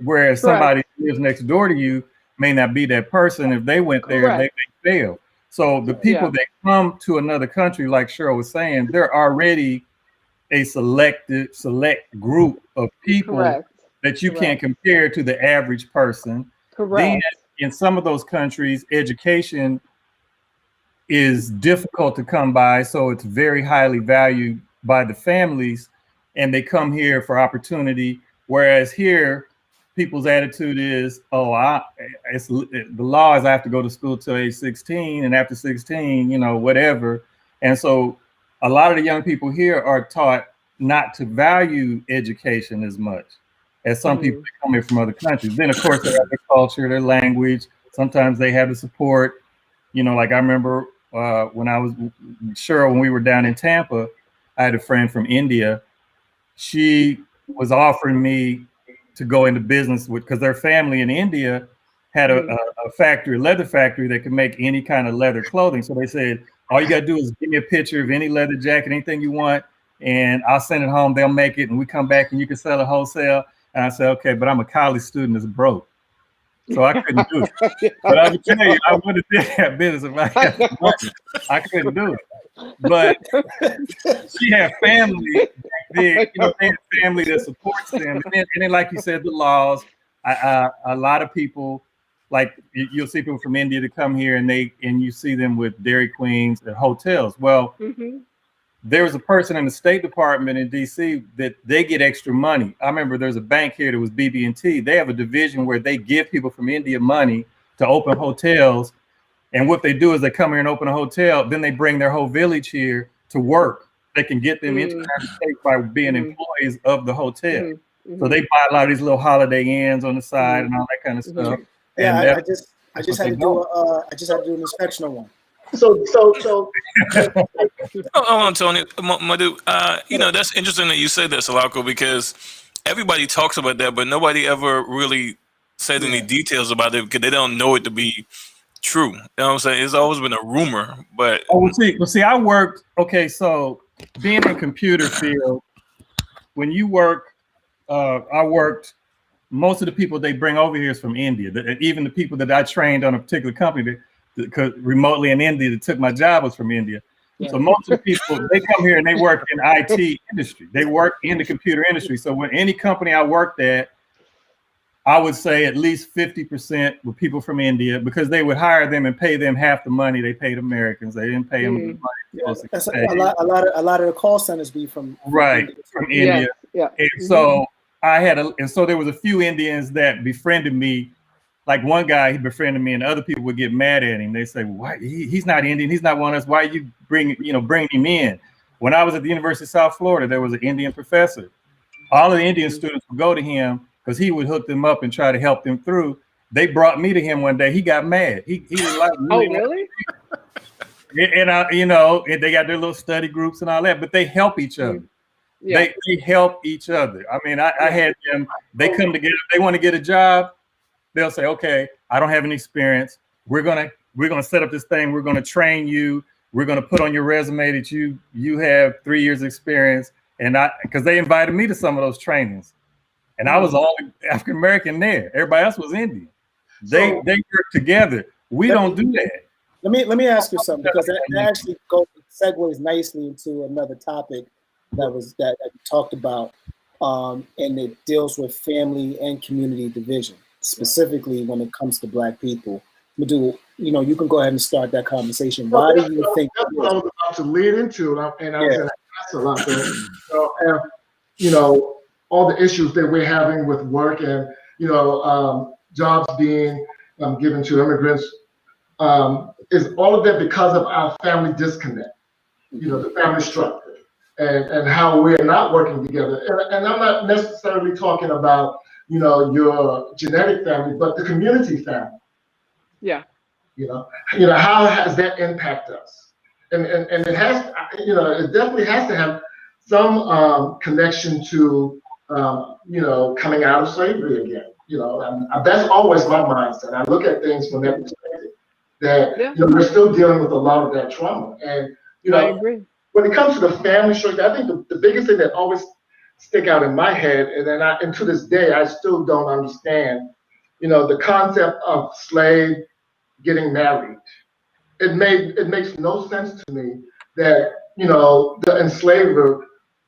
Whereas somebody who lives next door to you may not be that person. If they went there, they may fail. So the people that come to another country, like Cheryl was saying, they're already a select group of people that you can't compare to the average person. Correct. Then in some of those countries, education is difficult to come by, so it's very highly valued by the families, and they come here for opportunity. Whereas here, people's attitude is, oh, the law is I have to go to school till age 16, and after 16, you know, whatever. And so a lot of the young people here are taught not to value education as much as some people that come here from other countries. Then, of course, they have their culture, their language. Sometimes they have the support. You know, like I remember when I was sure when we were down in Tampa, I had a friend from India. She was offering me to go into business with, because their family in India had a factory, leather factory that could make any kind of leather clothing. So they said, all you got to do is give me a picture of any leather jacket, anything you want, and I'll send it home. They'll make it, and we come back and you can sell it wholesale. And I said, okay, but I'm a college student that's broke, so I couldn't do it. But I can tell you, I would have did that business if I had the money. I couldn't do it. But she had family, they had family that supports them. And then, like you said, the laws. A lot of people, like you'll see people from India that come here, and you see them with Dairy Queens at hotels. Well, there was a person in the State Department in DC that they get extra money. I remember there's a bank here that was BB&T. They have a division where they give people from India money to open hotels. And what they do is they come here and open a hotel. Then they bring their whole village here to work. They can get them into the United States by being employees of the hotel. So they buy a lot of these little Holiday Inns on the side and all that kind of stuff. Yeah, and I just had to do an inspection on one. So Hold on, Tony. Madhu, you know, that's interesting that you said that, Salako, because everybody talks about that, but nobody ever really said any details about it because they don't know it to be true. You know what I'm saying? It's always been a rumor, but see, I worked. Okay, so being in computer field, when you work, I worked. Most of the people they bring over here is from India. Even the people that I trained on a particular company that remotely in India that took my job was from India. Yeah. So most of the people, they come here and they work in IT industry. They work in the computer industry. So when any company I worked at, I would say at least 50% were people from India, because they would hire them and pay them half the money they paid Americans. They didn't pay them the money. Yeah, that's a lot of the call centers be from India. Yeah. And so so there was a few Indians that befriended me. Like one guy, he befriended me, and other people would get mad at him. They say, "Why? He's not Indian. He's not one of us. Why you bring him in?" When I was at the University of South Florida, there was an Indian professor. All of the Indian students would go to him because he would hook them up and try to help them through. They brought me to him one day. He got mad. He was like, "Oh, really?" And they got their little study groups and all that, but they help each other. Yeah. They help each other. I mean, I had them. They come together. They want to get a job. They'll say, okay, I don't have any experience. We're gonna set up this thing. We're gonna train you. We're gonna put on your resume that you have 3 years experience. And because they invited me to some of those trainings, and I was the only African American there. Everybody else was Indian. They work together. We don't do that. Let me ask you something, because that actually segues nicely into another topic that we talked about, and it deals with family and community division, specifically when it comes to Black people. Madhu, you can go ahead and start that conversation. Why do you think? That's what I was about to lead into, and I was going to ask a lot there. All the issues that we're having with work and jobs being given to immigrants, is all of that because of our family disconnect? The family structure and how we're not working together. And I'm not necessarily talking about your genetic family, but the community family. Yeah. How has that impacted us? And it has, it definitely has to have some connection to, coming out of slavery again. That's always my mindset. I look at things from that perspective, that we're still dealing with a lot of that trauma. And I agree. When it comes to the family structure, I think the biggest thing that always stick out in my head, and to this day, I still don't understand, the concept of slave getting married. It makes no sense to me that, the enslaver,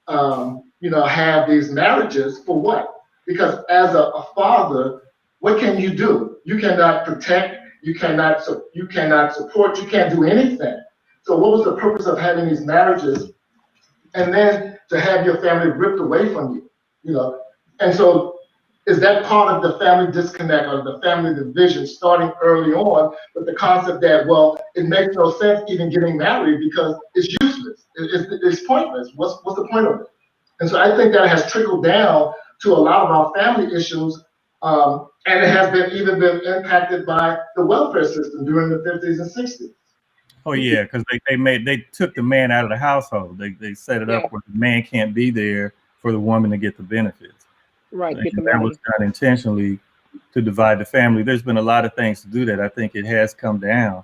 have these marriages for what? Because as a father, what can you do? You cannot protect, you cannot support, you can't do anything. So what was the purpose of having these marriages? And then to have your family ripped away from you, you know? And so is that part of the family disconnect or the family division starting early on with the concept that, well, it makes no sense even getting married because it's useless, it's pointless. What's the point of it? And so I think that has trickled down to a lot of our family issues, and it has even been impacted by the welfare system during the 50s and 60s. Oh yeah, because they took the man out of the household. They set it up where the man can't be there for the woman to get the benefits. Right. And that was done intentionally to divide the family. There's been a lot of things to do that. I think it has come down.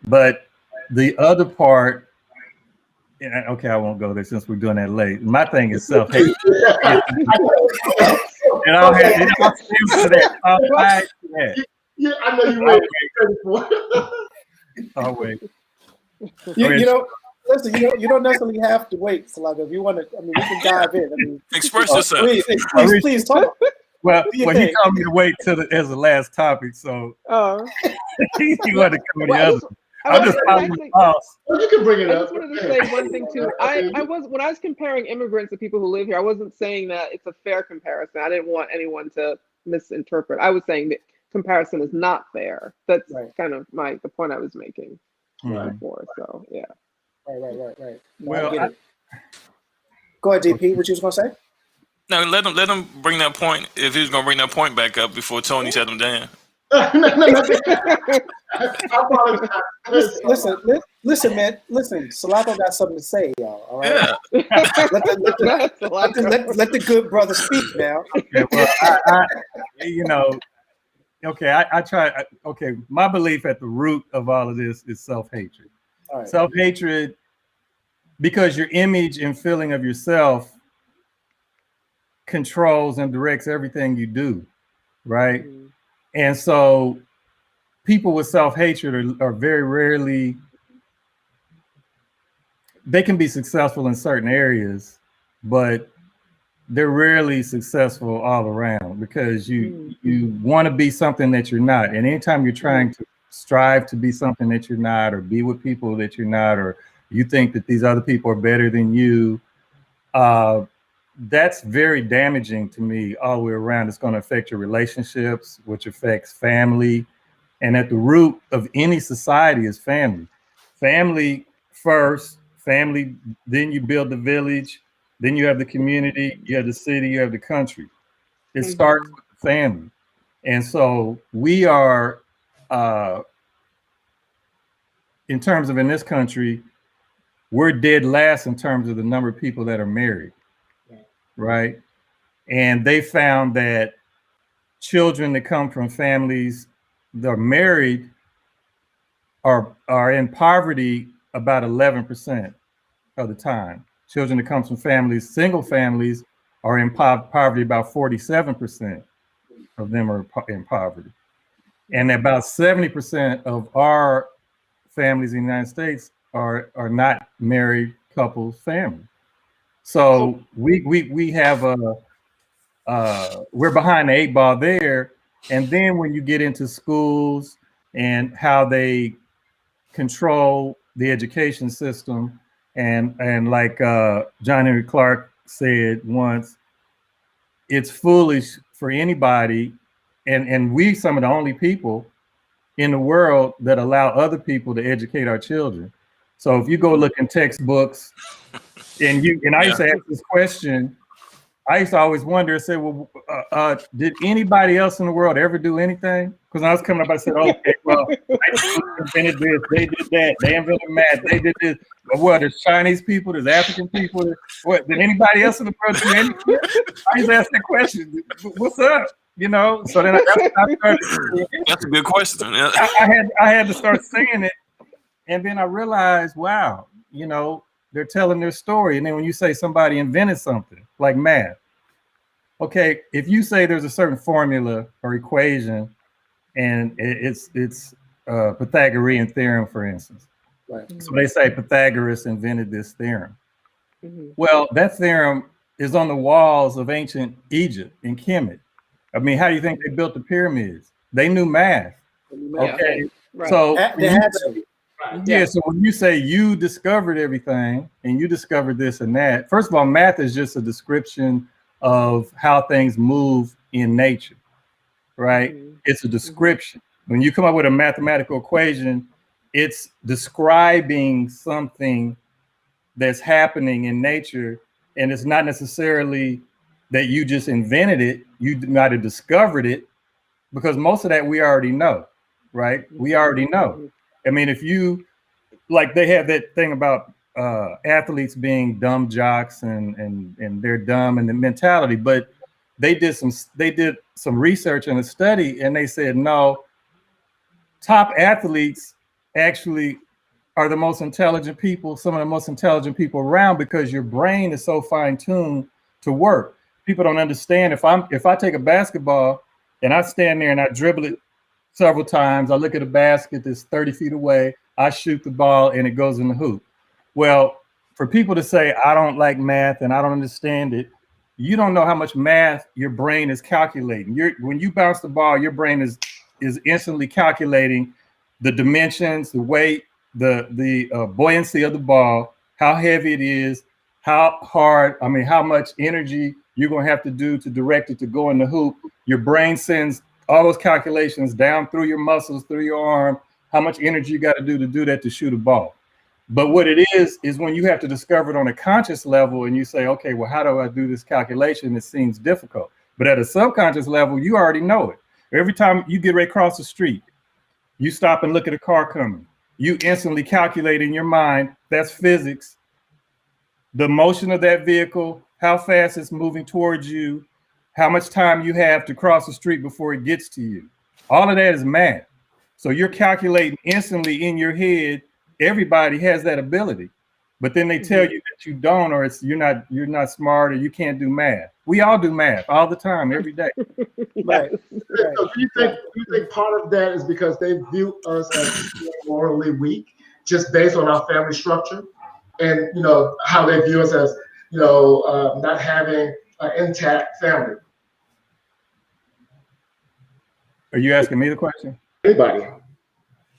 But the other part, okay, I won't go there since we're doing that late. My thing is self-hate. And I'll have to that. Yeah, I know you wait. I'll wait. You know, listen, you don't necessarily have to wait. So like, if you want to, I mean, we can dive in. I mean, Express yourself. Please talk. Well, he told me to wait as the last topic, so he wanted to come to the other. I'm just following the boss. You can bring it I up. just wanted to say one thing too. When I was comparing immigrants to people who live here, I wasn't saying that it's a fair comparison. I didn't want anyone to misinterpret. I was saying that comparison is not fair. That's kind of the point I was making before. So yeah. Right. No, Well, go ahead, DP. What you was gonna say? No, let him bring that point. If he was gonna bring that point back up before Tony shut him down. Listen, man. Listen, Salako got something to say, y'all. All right. Yeah. let the good brother speak now. Okay, well, I try. Okay, my belief at the root of all of this is self-hatred. Right. Self-hatred, because your image and feeling of yourself controls and directs everything you do, right? Mm-hmm. And so people with self-hatred are very rarely, they can be successful in certain areas, but they're rarely successful all around because you want to be something that you're not. And anytime you're trying to strive to be something that you're not, or be with people that you're not, or you think that these other people are better than you, that's very damaging to me all the way around. It's going to affect your relationships, which affects family. And at the root of any society is family. Family first, family, then you build the village, then you have the community, you have the city, you have the country. It starts with the family. And so we are, in terms of in this country, we're dead last in terms of the number of people that are married. Right. And they found that children that come from families that are married are in poverty about 11% of the time. Children that come from families, single families, are in poverty. About 47% of them are in poverty. And about 70% of our families in the United States are not married couples, families. So we have we're behind the 8 ball there. And then when you get into schools and how they control the education system, and like John Henry Clark said once, it's foolish for anybody, and we some of the only people in the world that allow other people to educate our children. So if you go look in textbooks, and I used to ask this question, I used to always wonder, say, well, did anybody else in the world ever do anything? Because I was coming up, I said, okay, well, they invented this, they did that, they invented math, they did this. What, there's Chinese people, there's African people, what, did anybody else in the world do anything? I used to ask that question, what's up? You know, so then I started. That's a good question. I had to start saying it, and then I realized, wow, you know, they're telling their story. And then when you say somebody invented something like math, okay, if you say there's a certain formula or equation, and it's Pythagorean theorem, for instance. Right. So they say Pythagoras invented this theorem. Mm-hmm. Well, that theorem is on the walls of ancient Egypt in Kemet. I mean, how do you think they built the pyramids? They knew math. Okay. Right. So They had to. yeah, so when you say you discovered everything and you discovered this and that, first of all, math is just a description of how things move in nature, right? It's a description. When you come up with a mathematical equation, it's describing something that's happening in nature, and it's not necessarily that you just invented it. You might have discovered it, because most of that we already know, right? We already know. I mean, if you, like, they have that thing about athletes being dumb jocks and they're dumb and the mentality, but they did some research and a study, and they said no, top athletes actually are the most intelligent people, some of the most intelligent people around, because your brain is so fine-tuned to work. People don't understand. If I take a basketball and I stand there and I dribble it several times, I look at a basket that's 30 feet away, I shoot the ball and it goes in the hoop. Well, for people to say, I don't like math and I don't understand it, you don't know how much math your brain is calculating. When you bounce the ball, your brain is instantly calculating the dimensions, the weight, the buoyancy of the ball, how heavy it is, how hard, I mean, how much energy you're going to have to do to direct it to go in the hoop. Your brain sends all those calculations down through your muscles, through your arm, how much energy you got to do that to shoot a ball. But what it is when you have to discover it on a conscious level and you say, okay, well, how do I do this calculation? It seems difficult. But at a subconscious level, you already know it. Every time you get ready to cross the street, you stop and look at a car coming. You instantly calculate in your mind, that's physics, the motion of that vehicle, how fast it's moving towards you, how much time you have to cross the street before it gets to you. All of that is math. So you're calculating instantly in your head. Everybody has that ability, but then they tell you that you don't, or you're not smart, or you can't do math. We all do math all the time, every day. Right. So do you think part of that is because they view us as morally weak, just based on our family structure, and how they view us as not having an intact family? Are you asking me the question? Anybody?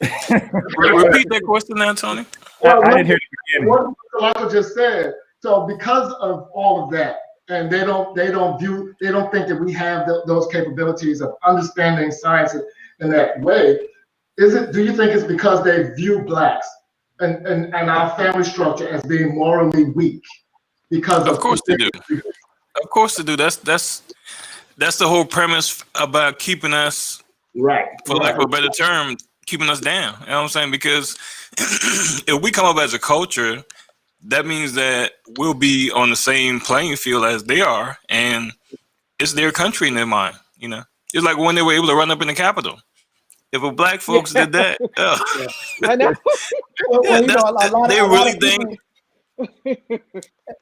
Repeat that question now, Tony. Well, I didn't hear the beginning. What Michael just said. So because of all of that, and they don't think that we have those capabilities of understanding science in that way. Do you think it's because they view blacks and our family structure as being morally weak? Because of course they do. Of course they do. That's the whole premise about keeping us, right, for lack of a better term, keeping us down. You know what I'm saying? Because if we come up as a culture, that means that we'll be on the same playing field as they are, and it's their country in their mind. It's like when they were able to run up in the Capitol. If a black folks did that, I know. they really think.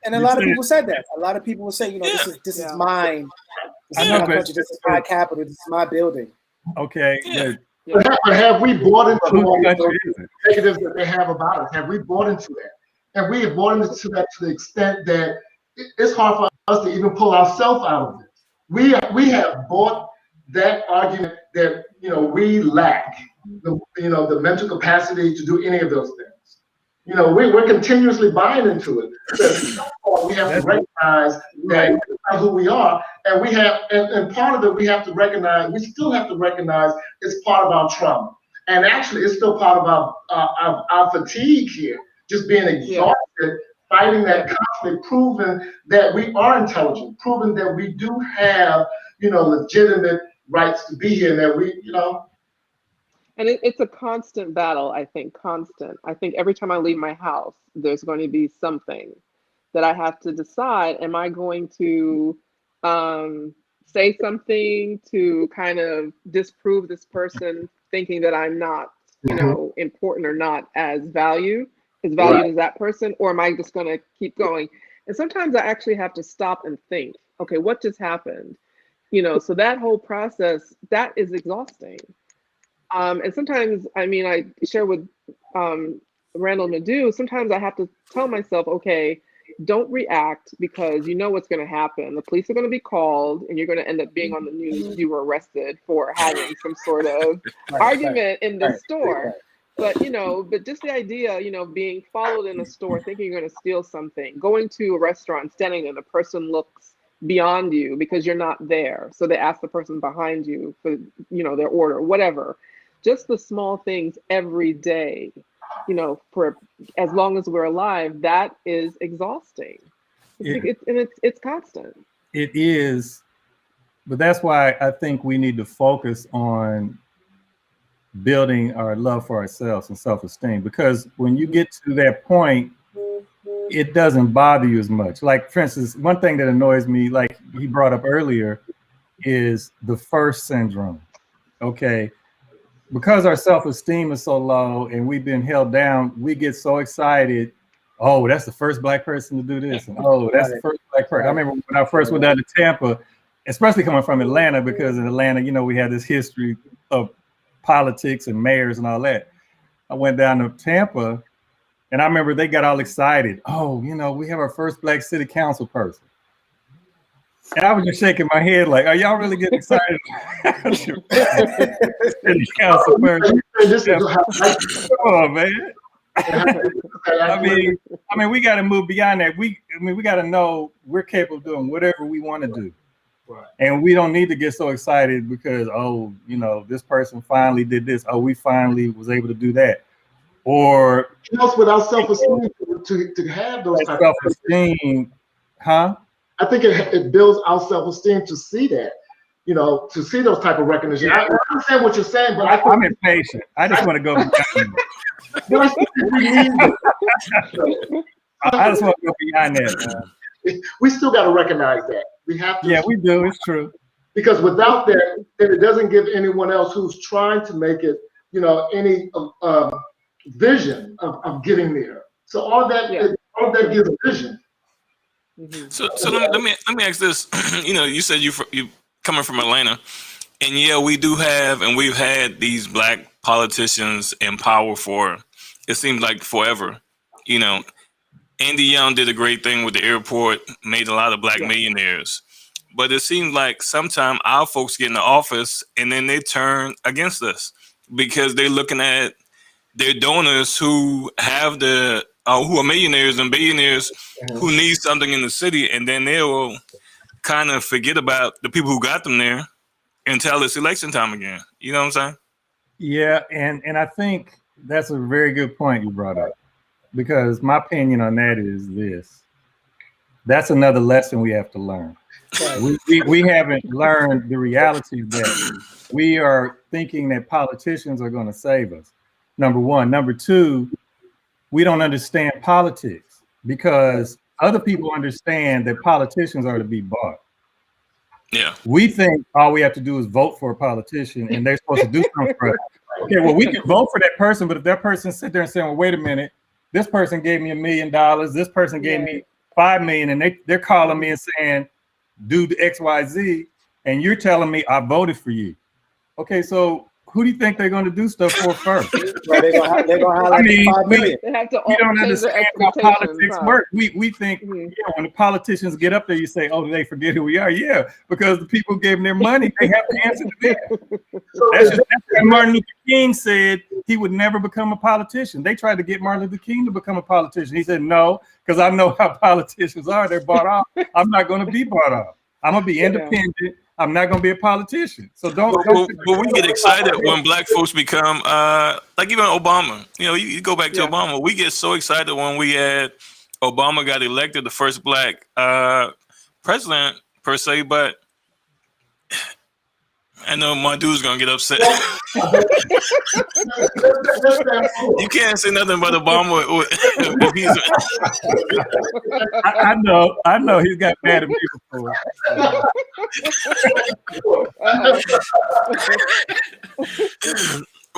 And a lot of people said that. A lot of people will say, this is mine. This is my country. This is my capital. This is my building. Okay. Yeah. But have we bought into the negatives that they have about us? Have we bought into that? And we have bought into that to the extent that it's hard for us to even pull ourselves out of this. We have bought that argument that we lack the mental capacity to do any of those things. We're continuously buying into it. We have to recognize that that's who we are, and and part of it we have to recognize. We still have to recognize it's part of our trauma, and actually it's still part of our fatigue here. Just being exhausted, fighting that conflict, proving that we are intelligent, proving that we do have legitimate rights to be here, and that we And it's a constant battle, I think, I think every time I leave my house, there's going to be something that I have to decide. Am I going to say something to kind of disprove this person, thinking that I'm not, important or not as valued as that person? Or am I just going to keep going? And sometimes I actually have to stop and think, okay, what just happened? So that whole process, that is exhausting. And sometimes, I share with Randall Nadeau, sometimes I have to tell myself, okay, don't react, because you know what's going to happen. The police are going to be called, and you're going to end up being on the news. You were arrested for having some sort of argument in the store. But, but just the idea, being followed in a store, thinking you're going to steal something, going to a restaurant, standing and the person looks beyond you because you're not there. So they ask the person behind you for, their order, whatever. Just the small things every day, for as long as we're alive, that is exhausting. It's constant. It is, but that's why I think we need to focus on building our love for ourselves and self-esteem, because when you get to that point, it doesn't bother you as much. Like, for instance, one thing that annoys me, like he brought up earlier, is the first syndrome. Okay, because our self-esteem is so low and we've been held down, we get so excited. Oh, that's the first Black person to do this, and oh, that's the first Black person. I remember when I first went down to Tampa, especially coming from Atlanta, because in Atlanta, we had this history of politics and mayors and all that. I went down to Tampa, and I remember they got all excited. Oh, we have our first Black city council person. And I was just shaking my head like, are y'all really getting excited? City council person. Come on, man. I mean, we got to move beyond that. We got to know we're capable of doing whatever we want to do. Right. And we don't need to get so excited because, this person finally did this. Oh, we finally was able to do that. Or it helps with our self-esteem to have those type of self-esteem, huh? I think it builds our self-esteem to see that, to see those type of recognition. I understand what you're saying, but I'm impatient. I just want to go. I just want to go beyond that. We still got to recognize that. We have to. Yeah, we do. It's true. Because without that, then it doesn't give anyone else who's trying to make it, any vision of getting there. So all that gives vision. Mm-hmm. So let me ask this. You said you coming from Atlanta, and yeah, we do have, and we've had these Black politicians in power for, it seems like forever. Andy Young did a great thing with the airport, made a lot of Black millionaires. But it seems like sometimes our folks get in the office and then they turn against us because they're looking at their donors who have who are millionaires and billionaires who need something in the city, and then they will kind of forget about the people who got them there until it's election time again. You know what I'm saying? Yeah, and I think that's a very good point you brought up, because my opinion on that is this. That's another lesson we have to learn. We haven't learned the reality that we are thinking that politicians are going to save us. Number one. Number two, we don't understand politics because other people understand that politicians are to be bought. Yeah. We think all we have to do is vote for a politician and they're supposed to do something for us. Okay, well, we can vote for that person, but if that person sit there and say, well, wait a minute, this person gave me $1 million, this person gave me $5 million, and they're calling me and saying, do the XYZ, and you're telling me I voted for you. Okay, so who do you think they're going to do stuff for first? Right, they're gonna highlight the $5 million. They have to We don't understand how politics work. We think, Mhm. when the politicians get up there, you say, oh, do they forget who we are? Yeah, because the people who gave them their money, they have to answer to them. That's what Martin Luther King said. He would never become a politician. They tried to get Martin Luther King to become a politician. He said, no, because I know how politicians are. They're bought off. I'm not going to be bought off. I'm going to be independent. I'm not going to be a politician. So don't. But we get excited when Black folks become, like even Obama. You go back to Obama. We get so excited when we had Obama got elected, the first Black president per se. But I know my dude's gonna get upset. You can't say nothing about Obama. If he's I know he's got mad at me before.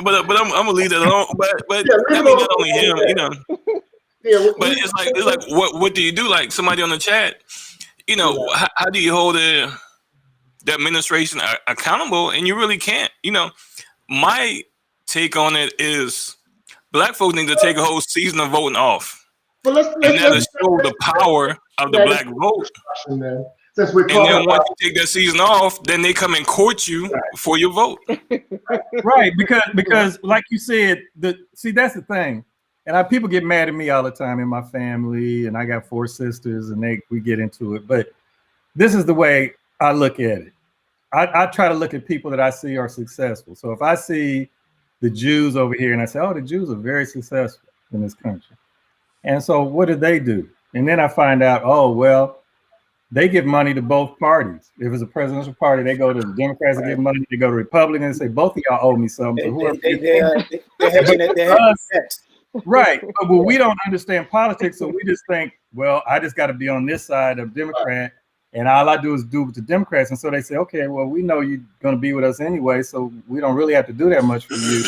but I'm gonna leave that alone. But I mean, not only him, But it's like what do you do? Like somebody on the chat, how do you hold the administration accountable? And you really can't. My take on it is Black folks need to take a whole season of voting off. But let's And that'll show the power of the black vote. then, since we're And talking then about once you take that season off, then they come and court you for your vote. Right, because like you said, that's the thing. And people get mad at me all the time in my family, and I got 4 sisters, and we get into it. But this is the way I look at it. I try to look at people that I see are successful. So if I see the Jews over here and I say, oh, the Jews are very successful in this country. And so what do they do? And then I find out, oh, well, they give money to both parties. If it's a presidential party, they go to the Democrats and give money. They go to Republicans and say, both of y'all owe me something. Right. But we don't understand politics. So we just think, well, I just got to be on this side of Democrat. And all I do is do with the Democrats. And so they say, okay, well, we know you're going to be with us anyway, so we don't really have to do that much for you.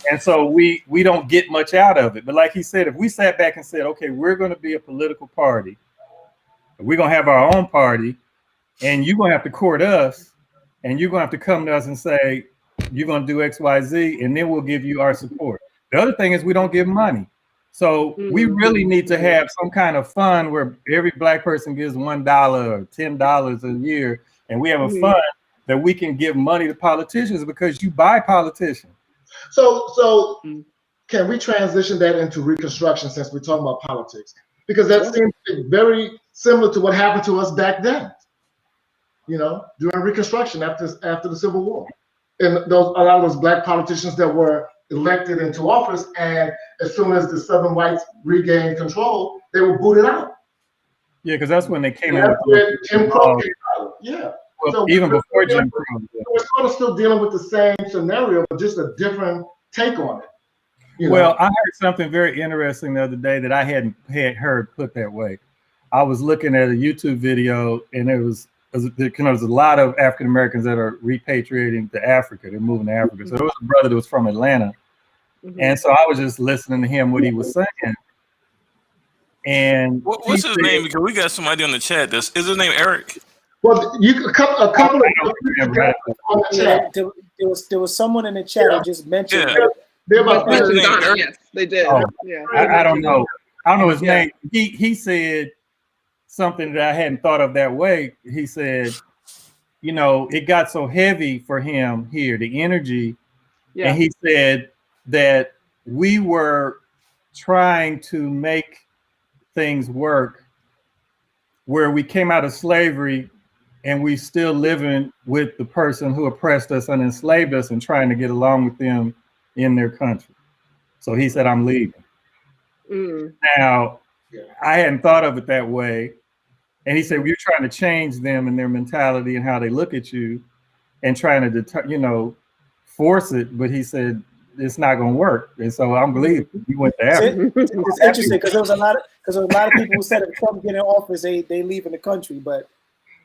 And so we don't get much out of it. But like he said, if we sat back and said, okay, we're going to be a political party, we're going to have our own party, and you're going to have to court us, and you're going to have to come to us and say, you're going to do X, Y, Z, and then we'll give you our support. The other thing is we don't give money. So we really need to have some kind of fund where every black person gives $1 or $10 a year, and we have a fund that we can give money to politicians because you buy politicians. So can we transition that into Reconstruction since we're talking about politics? Because that seems very similar to what happened to us back then. You know, during Reconstruction after the Civil War, and a lot of those black politicians that were elected into office, and as soon as the Southern whites regained control, they were booted out. Yeah, because that's when they came in. Jim Crow came out. Yeah. Well, So even before Jim Crow. we're sort of still dealing with the same scenario, but just a different take on it. You know? Well, I heard something very interesting the other day that I hadn't heard put that way. I was looking at a YouTube video, and there's a lot of African Americans that are repatriating to Africa. They're moving to Africa. So there was a brother that was from Atlanta. And so I was just listening to him, what he was saying. And what's his name? Because we got somebody on the chat. Is his name Eric? Well, a couple of there was someone in the chat who just mentioned. Yeah. They're about Yes, they did. Oh, yeah. I don't know. I don't know his name. He said something that I hadn't thought of that way. He said, you know, it got so heavy for him here, the energy. Yeah. And he said that we were trying to make things work where we came out of slavery and we still living with the person who oppressed us and enslaved us and trying to get along with them in their country. So he said, I'm leaving. Now, I hadn't thought of it that way. And he said, well, you're trying to change them and their mentality and how they look at you and trying to, force it. But he said, it's not going to work. And so I'm leaving. He went to Africa. It's interesting because there was a lot of people who said if Trump get in office, they leave in the country. But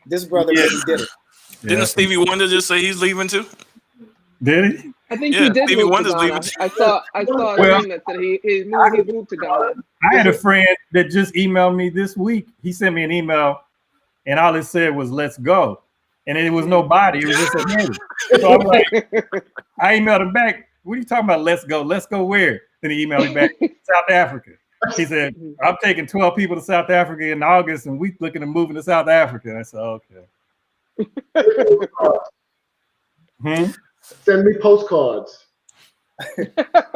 this brother really did it. Didn't Stevie Wonder just say he's leaving too? Did he? I think he did. Stevie Wonder's leaving. I saw a thing that said he moved to Ghana. I had a friend that just emailed me this week. He sent me an email, and all it said was "Let's go," and it was nobody. It was just a name. So I'm like, I emailed him back. What are you talking about? Let's go. Let's go where? Then he emailed me back. South Africa. He said, I'm taking 12 people to South Africa in August, and we looking to move to South Africa. I said, okay. Send me postcards. we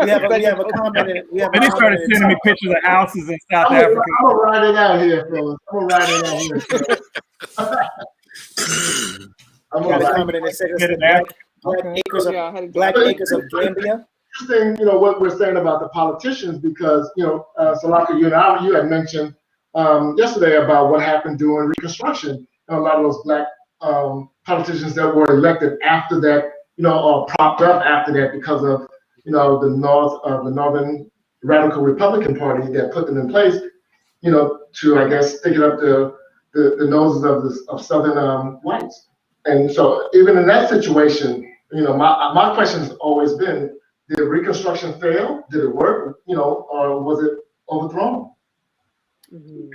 have a comment. And he started sending me pictures of houses in South Africa. I'm gonna write it out here, fellas. I'm gonna comment in a second. Black acres of Gambia. Interesting, what we're saying about the politicians, because Salaka, you had mentioned yesterday about what happened during Reconstruction, and a lot of those black politicians that were elected after that, or propped up after that because of the Northern Radical Republican Party that put them in place, to I guess stick it up the noses of Southern whites. And so even in that situation, my question has always been, did Reconstruction fail? Did it work? Or was it overthrown?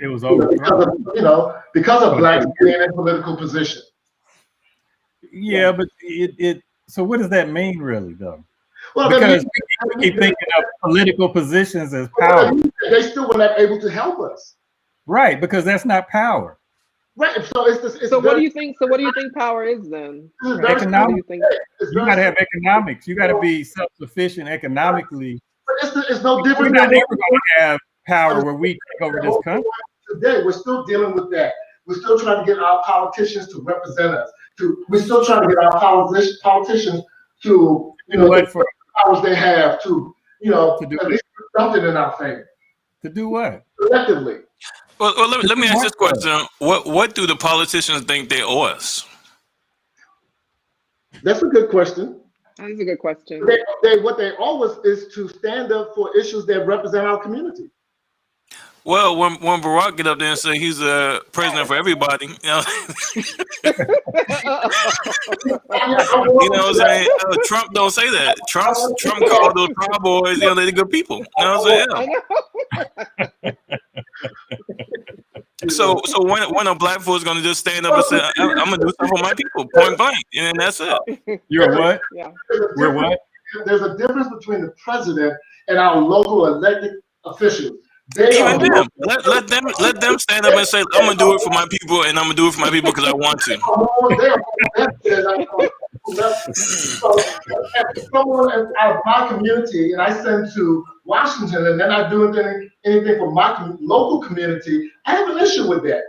It was overthrown. Because of blacks being in political position. Yeah, but it so what does that mean really though? Well, Because we keep thinking of political positions as power. they still were not able to help us. Right, because that's not power. Right. So it's So what do you think? So what do you think power is then? very What do Economic. you think? You got to have economics. You got to be self-sufficient economically. It's no We're different not than ever going to have power where we take over this country. today. We're still dealing with that. We're still trying to get our politicians to represent us. We're still trying to get our politicians to, What for? the powers they have to, To do at least do something in our favor To do what? collectively. Well, let me ask this question: What do the politicians think they owe us? That's a good question. That is a good question. What they owe us is to stand up for issues that represent our community. Well, when Barack get up there and say he's a president for everybody, you know what I'm saying? Trump don't say that. Trump called those Proud Boys, they're the good people. You know what I'm saying? So when a black folks gonna just stand up and say, I'm gonna do something for my people, point blank, and that's it. You're what? Yeah. We're what? There's a difference between the president and our local elected officials. Even them, let them stand up and say, I'm gonna do it for my people, and I'm gonna do it for my people because I want to. So, if someone out of my community and I send to Washington and they're not doing anything for my local community, I have an issue with that.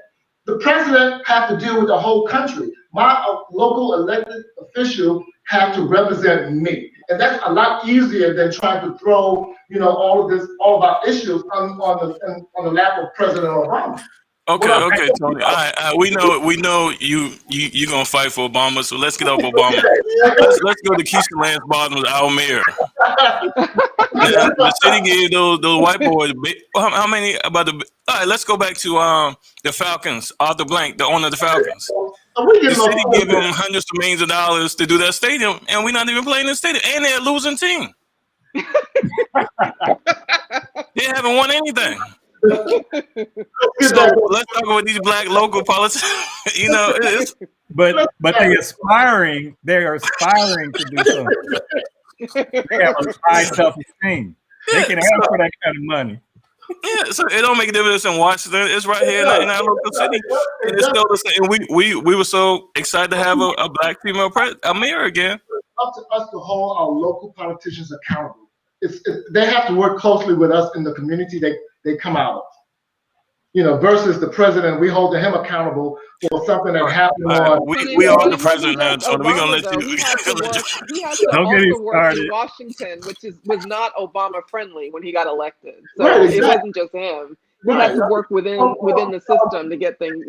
The president has to deal with the whole country. My local elected official have to represent me. And that's a lot easier than trying to throw, all of our issues on the lap of President Obama. Okay, Tony. All right, we know you gonna fight for Obama, so let's get off Obama. Let's go to Keisha Lance Bottoms, our mayor. The city gave those white boys. How many about the? All right, let's go back to the Falcons. Arthur Blank, the owner of the Falcons. The city gave him hundreds of millions of dollars to do that stadium, and we're not even playing in the stadium, and they're a losing team. They haven't won anything. So let's talk about these black local politicians. But they're aspiring to do something. They have a high self-esteem. They can ask for that kind of money. Yeah, so it don't make a difference in Washington. It's right here in our local city, and it's still the same. And we were so excited to have a black female a mayor again. It's up to us to hold our local politicians accountable. They have to work closely with us in the community they come out of. Versus the president, we hold him accountable for something that happened on. We are the president now, so we're gonna let you. He had to Don't get also work started. in Washington, which was not Obama friendly when he got elected. So Right, it exactly. wasn't just him. He had to work within the system to get things.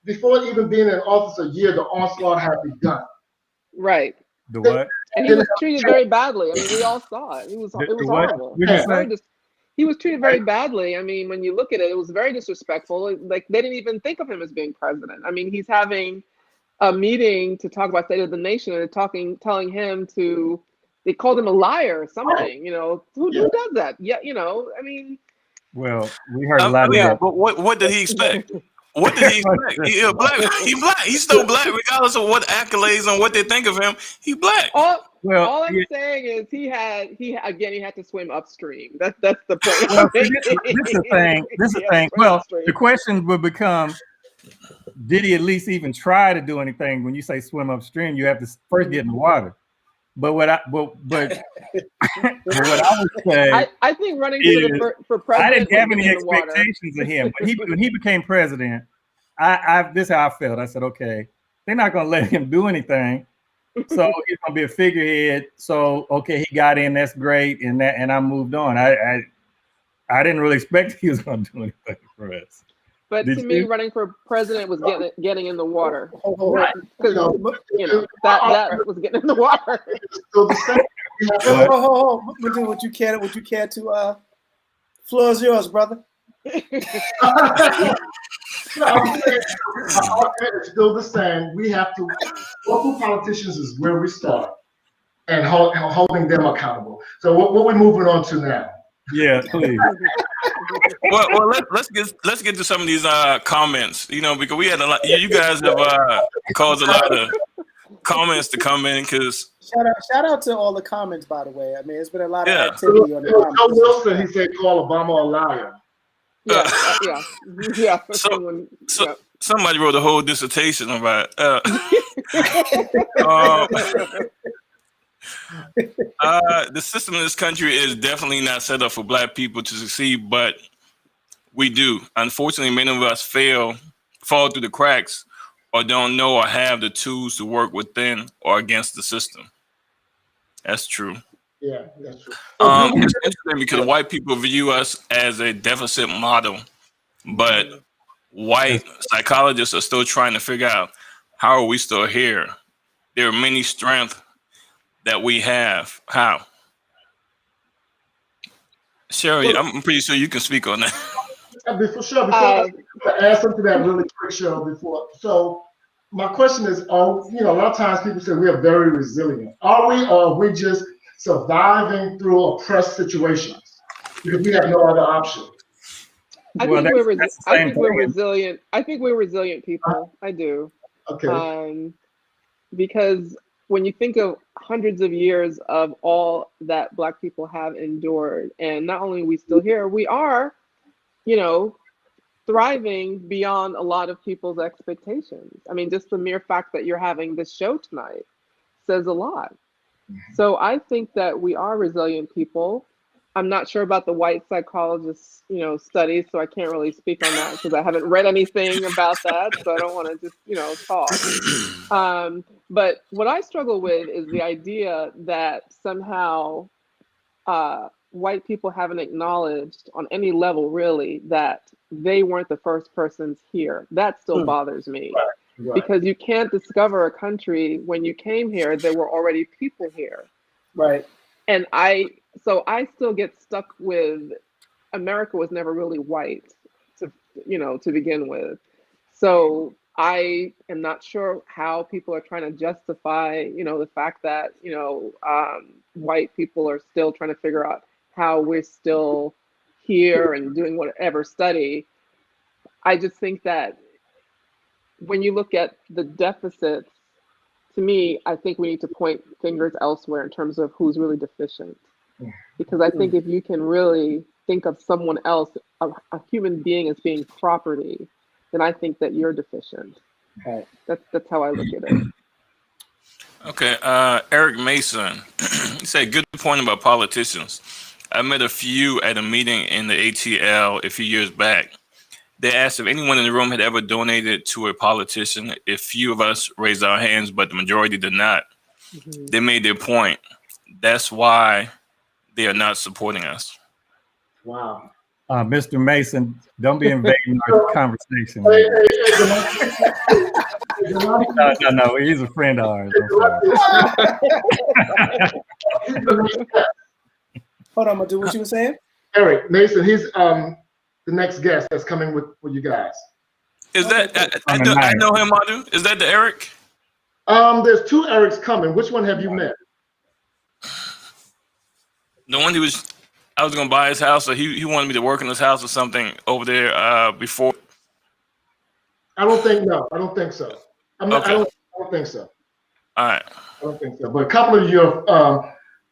Before even being in office a year, the onslaught had begun. Right. The what? And he was treated very badly. I mean, we all saw it. It was The what? horrible. What did you say? He was treated very badly. I mean, when you look at it, it was very disrespectful. Like, they didn't even think of him as being president. I mean, he's having a meeting to talk about State of the Nation and telling him they called him a liar or something. Who does that? Yeah, I mean. Well, we heard a lot of that. But what did he expect? What did he expect? He black. He black. He's still black, regardless of what accolades and what they think of him. He black. All I'm saying is he had to swim upstream. That's the point. Well, this is the thing. Well, the question would become: did he at least even try to do anything? When you say swim upstream, you have to first get in the water. But what I would say, I think running for president. I didn't have any expectations of him. But when he became president, this is how I felt. I said, okay, they're not going to let him do anything. So he's gonna be a figurehead. So okay, he got in. That's great, and I moved on. I didn't really expect he was gonna do anything for us. But to me, running for president was getting in the water. Right. Because that was getting in the water. Do what you can to floor is yours, brother. It's still the same. We have to. Local politicians is where we start, and holding them accountable. So what we're moving on to now? Yeah, please. Well, let's get to some of these comments. Because we had a lot. You guys have caused a lot of comments to come in because Shout out to all the comments, by the way. I mean, it's been a lot of Yeah. activity on the Joe comments. Wilson, he said, call Obama a liar. Yeah. So- so- yeah. somebody wrote a whole dissertation about the system in this country is definitely not set up for Black people to succeed, but we do. Unfortunately, many of us fall through the cracks, or don't know or have the tools to work within or against the system. That's true. Yeah, that's true. It's interesting because white people view us as a deficit model, but white psychologists are still trying to figure out how are we still here. There are many strengths that we have. How? Sherry, I'm pretty sure you can speak on that. Before I add something to that really quick, show before. So my question is, a lot of times people say we are very resilient. Are we, or are we just surviving through oppressed situations because we have no other option? I think we're resilient. I think we're resilient people. I do. Okay. Because when you think of hundreds of years of all that Black people have endured, and not only are we still here, we are, thriving beyond a lot of people's expectations. I mean, just the mere fact that you're having this show tonight says a lot. So I think that we are resilient people. I'm not sure about the white psychologists, studies, so I can't really speak on that because I haven't read anything about that. So I don't want to just, talk. But what I struggle with is the idea that somehow white people haven't acknowledged on any level really that they weren't the first persons here. That still bothers me. Right. Because you can't discover a country when you came here, there were already people here. Right. And I still get stuck with America was never really white to begin with. So I am not sure how people are trying to justify, the fact that, white people are still trying to figure out how we're still here and doing whatever study. I just think that when you look at the deficits, to me, I think we need to point fingers elsewhere in terms of who's really deficient. Because I think if you can really think of someone else, a human being as being property, then I think that you're deficient. Right. That's how I look at it. Okay, Eric Mason, he said, good point about politicians. I met a few at a meeting in the ATL a few years back. They asked if anyone in the room had ever donated to a politician. A few of us raised our hands, but the majority did not. Mm-hmm. They made their point. That's why they are not supporting us. Wow. Mr. Mason, don't be invading our conversation. No, he's a friend of ours. Hold on, Madhu, what you were saying? Eric Mason, he's the next guest that's coming with you guys. Is that I know him, Madhu? Is that the Eric? There's two Erics coming. Which one have you met? The one I was gonna buy his house, or he wanted me to work in his house or something over there before. I don't think so. I don't think so. All right. I don't think so. But a couple of your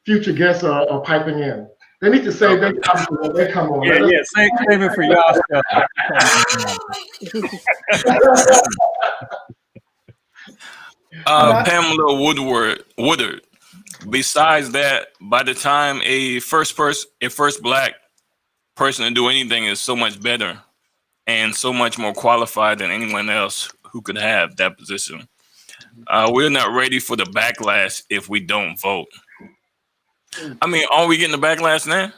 future guests are piping in. They need to say they come on. Yeah, save it for y'all stuff. Pamela Woodard. Besides that, by the time a first Black person to do anything is so much better and so much more qualified than anyone else who could have that position. We're not ready for the backlash if we don't vote. I mean, are we getting the backlash now?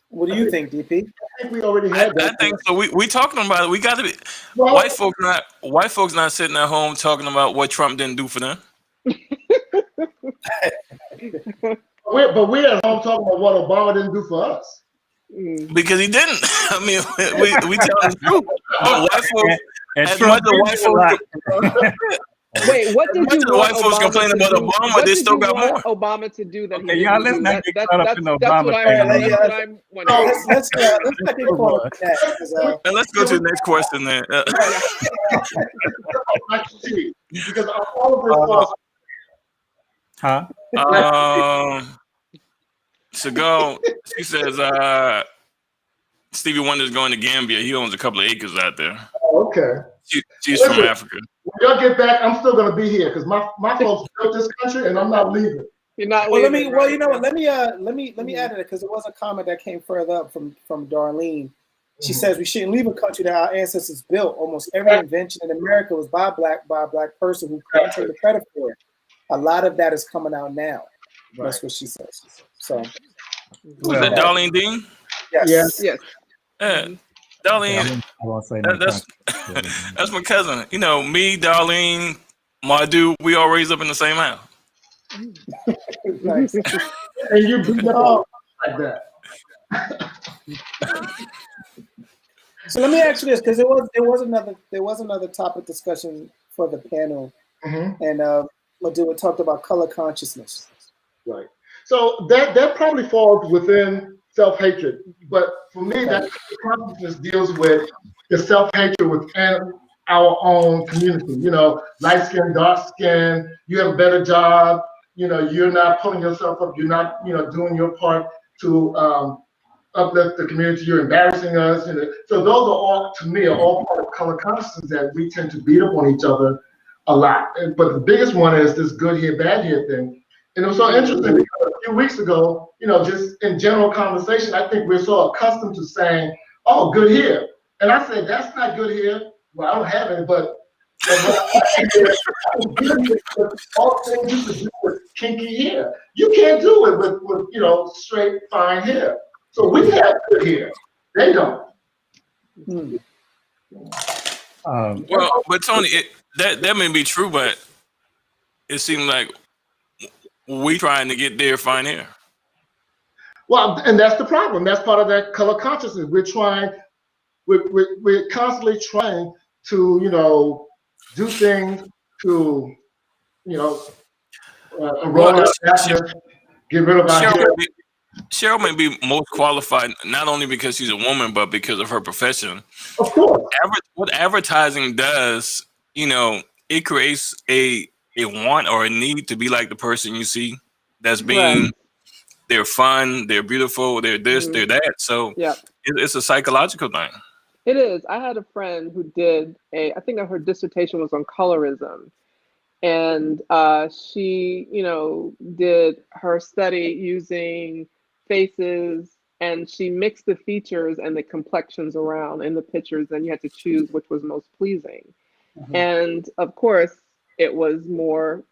What do you think, DP? I think we already had that. I think so. We talking about it. We got to be white folks not sitting at home talking about what Trump didn't do for them. But we're at home talking about what Obama didn't do for us. Because he didn't. I mean, we tell the truth. But white folks, Wait, what did Much you of the want white folks Obama complain to about do? Obama, What they did still you got more. want Obama to do that he Okay, y'all, didn't let's do? not get caught up in the That's Obama what thing. I'm. Yeah, That's what I'm wondering. let's not get Oh, caught boy. up in that. 'Cause, And let's go to the next question then. Black Sheep, because all of this falls. Huh? To go, she says, Stevie Wonder's going to Gambia. He owns a couple of acres out there. Oh, okay. She's from Africa. When y'all get back, I'm still gonna be here because my folks built this country, and I'm not leaving. You're not well, leaving. you know what? Let me add to it because it was a comment that came further up from Darlene. She says we shouldn't leave a country that our ancestors built. Almost every invention in America was by a black person who couldn't take the credit for it. A lot of that is coming out now. Right. That's what she says. So, Was that Darlene Dean? yes. Yes. Yeah. Darlene, I won't say no. that's my cousin. You know, me, Darlene, my dude, we all raised up in the same house. Nice. And you beat up like that. So let me ask you this, because there was another topic discussion for the panel, and Madhu talked about color consciousness. Right. So that probably falls within self-hatred, but for me, that consciousness deals with the self-hatred within our own community. You know, light skin, dark skin. You have a better job. You know, you're not pulling yourself up. You're not, doing your part to uplift the community. You're embarrassing us. So those are all, to me, are all part of color consciousness that we tend to beat up on each other a lot. But the biggest one is this good here, bad here thing. And it was so interesting because a few weeks ago, just in general conversation, I think we're so accustomed to saying, oh, good here. And I said, that's not good here. Well, I don't have it, but all things you can do with kinky hair. You can't do it with straight, fine hair. So we have good hair. They don't. Well, but Tony, that may be true, but it seems like we trying to get their fine hair. Well, and that's the problem. That's part of that color consciousness. We're constantly trying to, do things to, erode our happiness, get rid of our hair. Cheryl may be most qualified, not only because she's a woman, but because of her profession. Of course. What advertising does, it creates a want or a need to be like the person you see that's being, they're fun, they're beautiful, they're this, they're that. So it's a psychological thing. It is. I had a friend who did I think her dissertation was on colorism. And she, did her study using faces, and she mixed the features and the complexions around in the pictures, and you had to choose which was most pleasing. And of course, it was more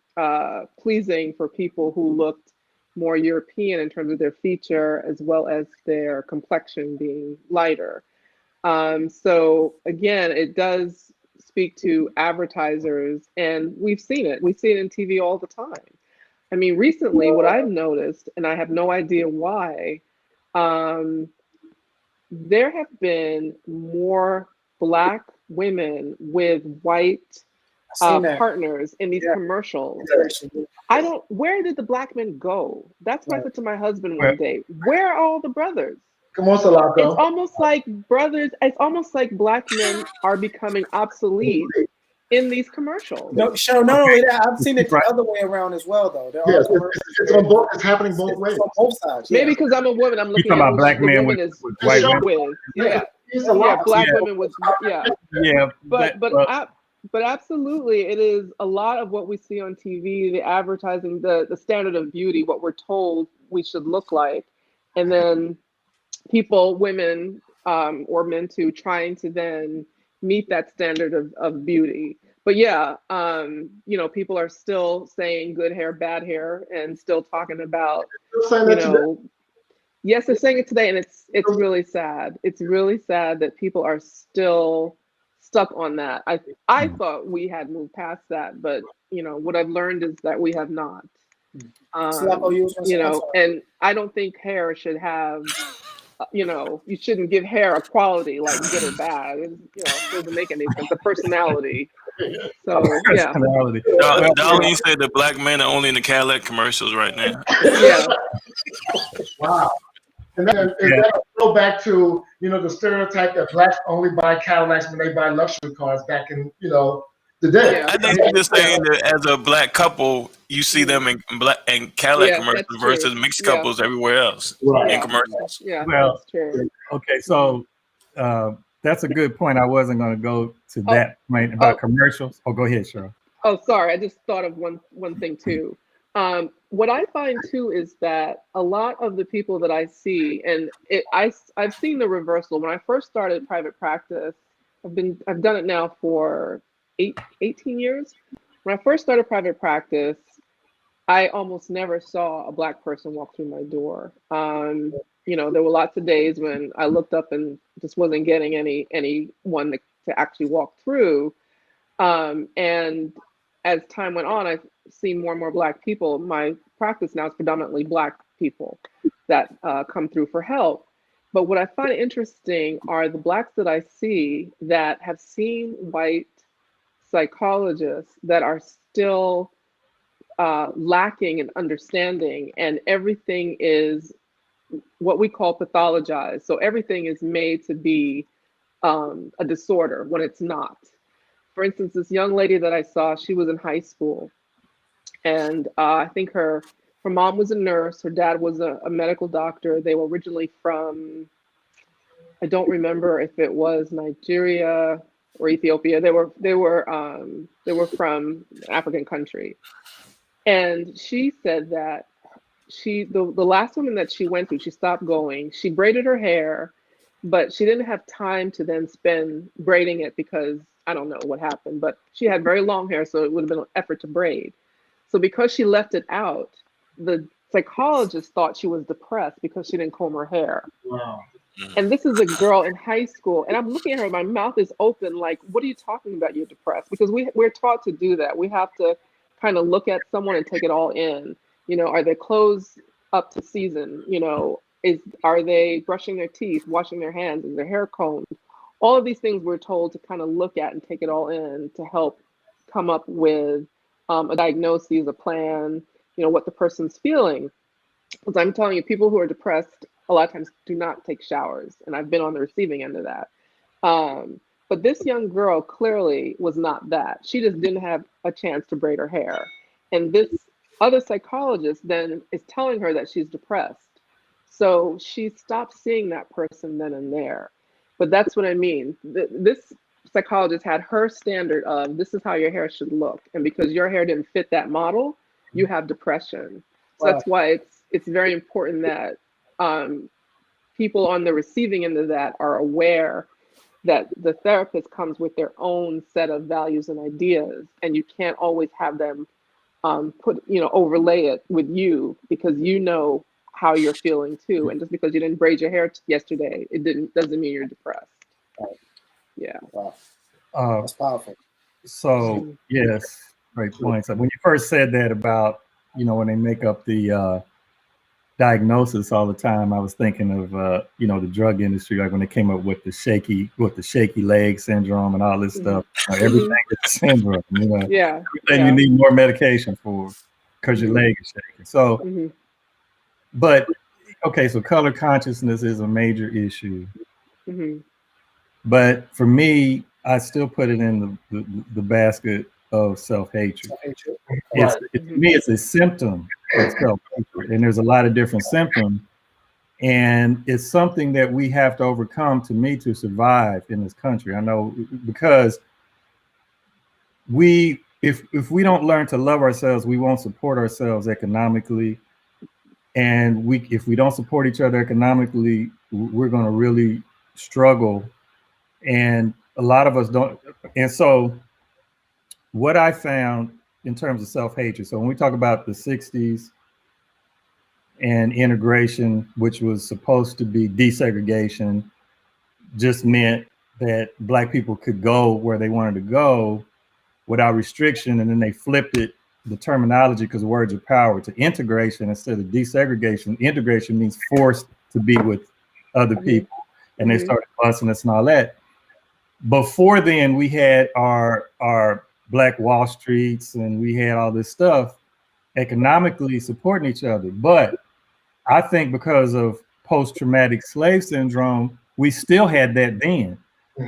pleasing for people who looked more European in terms of their feature, as well as their complexion being lighter. So again, it does speak to advertisers, and we've seen it. We see it in TV all the time. I mean, recently, what I've noticed, and I have no idea why, there have been more Black women with white partners in these commercials. Where did the Black men go? That's what I said to my husband one day. Where are all the brothers? Come on, Salako. It's almost like Black men are becoming obsolete in these commercials. No, Cheryl, not only that, I've seen it the other way around as well, though. Yes, it's happening both ways. On both sides. Maybe because I'm a woman, I'm looking talking at about Black men with white women. Black women with but absolutely, it is a lot of what we see on TV, the advertising, the standard of beauty, what we're told we should look like, and then people, women or men too, trying to then meet that standard of beauty. But people are still saying good hair, bad hair, and still talking about, yes, they're saying it today, and it's really sad. It's really sad that people are still stuck on that. I thought we had moved past that, but what I've learned is that we have not. And I don't think hair should have you know, you shouldn't give hair a quality like good or bad. It, you know, doesn't make any sense. A personality. So yeah, Personality. Darling, you said the black men are only in the Cadillac commercials right now. yeah, Wow. And then is that a throwback to, you know, the stereotype that blacks only buy Cadillacs when they buy luxury cars back in, you know, the day? Yeah. I think you're just saying that as a black couple, you see them in black and Cadillac Yeah, commercials that's versus true. mixed Yeah. couples everywhere else Right. in commercials. Yeah, Well, that's true. Okay, so that's a good point. I wasn't going to go to that point about commercials. Oh, go ahead, Cheryl. Oh, sorry. I just thought of one thing too. What I find too is that a lot of the people that I see, and I've seen the reversal. When I first started private practice, I've done it now for 18 years. When I first started private practice, I almost never saw a black person walk through my door. You know, there were lots of days when I looked up and just wasn't getting anyone to actually walk through. And as time went on, I've seen more and more black people. My practice now is predominantly black people that come through for help. But what I find interesting are the blacks that I see that have seen white psychologists that are still lacking in understanding, and everything is what we call pathologized. So everything is made to be a disorder when it's not. For instance, this young lady that I saw, she was in high school, and I think her mom was a nurse, her dad was a medical doctor. They were originally from, I don't remember if it was Nigeria or Ethiopia. They were from an African country. And she said that the last woman that she went to, she stopped going. She braided her hair, but she didn't have time to then spend braiding it because I don't know what happened, but she had very long hair, so it would have been an effort to braid. So because she left it out, the psychologist thought she was depressed because she didn't comb her hair. Wow. And this is a girl in high school, and I'm looking at her, my mouth is open, like, what are you talking about? You're depressed? Because we're taught to do that. We have to kind of look at someone and take it all in. You know, are their clothes up to season? You know, are they brushing their teeth, washing their hands, is their hair combed? All of these things we're told to kind of look at and take it all in to help come up with a diagnosis, a plan, you know, what the person's feeling. Because I'm telling you, people who are depressed a lot of times do not take showers, and I've been on the receiving end of that. But this young girl clearly was not that. She just didn't have a chance to braid her hair. And this other psychologist then is telling her that she's depressed. So she stopped seeing that person then and there. But that's what I mean. This psychologist had her standard of this is how your hair should look. And because your hair didn't fit that model, you have depression. So that's why it's very important that people on the receiving end of that are aware that the therapist comes with their own set of values and ideas, and you can't always have them overlay it with you, because you know how you're feeling too. And just because you didn't braid your hair yesterday, doesn't mean you're depressed. Right. Yeah. Wow. Uh, That's powerful. so yes, great point. So when you first said that about, you know, when they make up the diagnosis all the time, I was thinking of the drug industry, like when they came up with the shaky leg syndrome and all this stuff. You know, everything is a syndrome. You know, everything you need more medication for because your leg is shaking. So, but okay, so color consciousness is a major issue. But for me, I still put it in the basket of self-hatred. To me, it's a symptom of self-hatred, and there's a lot of different symptoms, and it's something that we have to overcome to survive in this country. I know, because if we don't learn to love ourselves, we won't support ourselves economically, and if we don't support each other economically, we're going to really struggle, and a lot of us don't. And so what I found in terms of self-hatred, so when we talk about the 60s and integration, which was supposed to be desegregation, just meant that Black people could go where they wanted to go without restriction, and then they flipped it, the terminology, because words are power, to integration instead of desegregation. Integration means forced to be with other people, and they Mhm. started busing us and all that. Before then, we had our Black Wall Streets, and we had all this stuff economically supporting each other. But I think because of post-traumatic slave syndrome, we still had that then.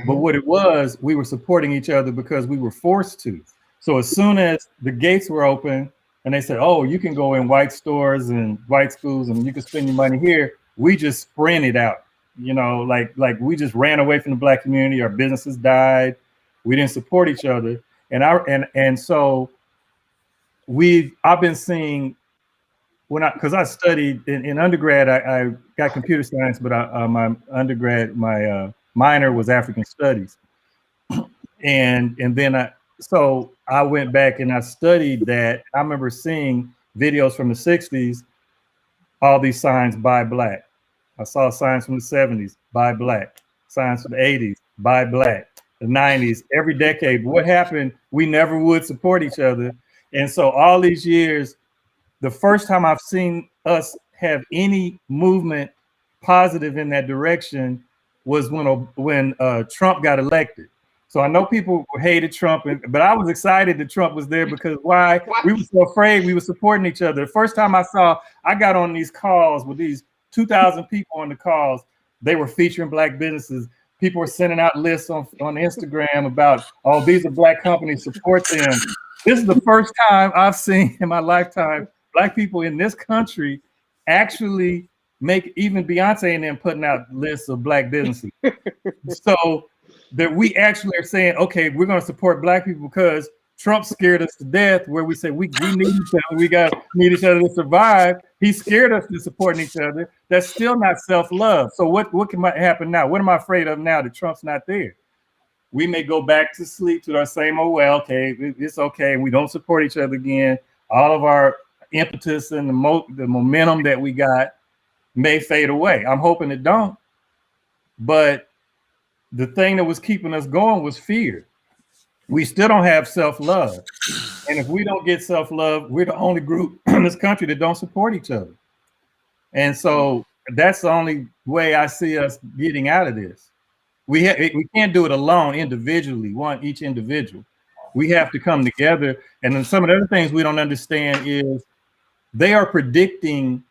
But what it was, we were supporting each other because we were forced to. So as soon as the gates were open and they said, oh, you can go in white stores and white schools and you can spend your money here, we just sprinted out. You know, like we just ran away from the Black community. Our businesses died. We didn't support each other. And so I've been seeing, because I studied in undergrad, I got computer science, but my undergrad, my minor was African studies. And then so I went back and I studied that. I remember seeing videos from the 60s, all these signs, buy Black. I saw signs from the 70s, buy Black. Signs from the 80s, buy Black. The 90s, every decade. What happened? We never would support each other. And so all these years, the first time I've seen us have any movement positive in that direction was when Trump got elected. So I know people hated Trump, but I was excited that Trump was there because why? We were so afraid we were supporting each other. The first time I got on these calls with these 2,000 people on the calls, they were featuring Black businesses. People were sending out lists on Instagram about, oh, these are Black companies, support them. This is the first time I've seen in my lifetime Black people in this country actually make, even Beyonce and them putting out lists of Black businesses. So that we actually are saying, okay, we're going to support Black people because Trump scared us to death, where we say we need each other, we need each other to survive. He scared us to supporting each other. That's still not self-love. So what can happen now? What am I afraid of now that Trump's not there? We may go back to sleep to our same, oh, well, okay, it's okay. And we don't support each other again. All of our impetus and the momentum that we got may fade away. I'm hoping it don't. But the thing that was keeping us going was fear. We still don't have self-love. And if we don't get self-love, we're the only group in this country that don't support each other. And so that's the only way I see us getting out of this. We can't do it alone individually, each individual. We have to come together. And then some of the other things we don't understand is they are predicting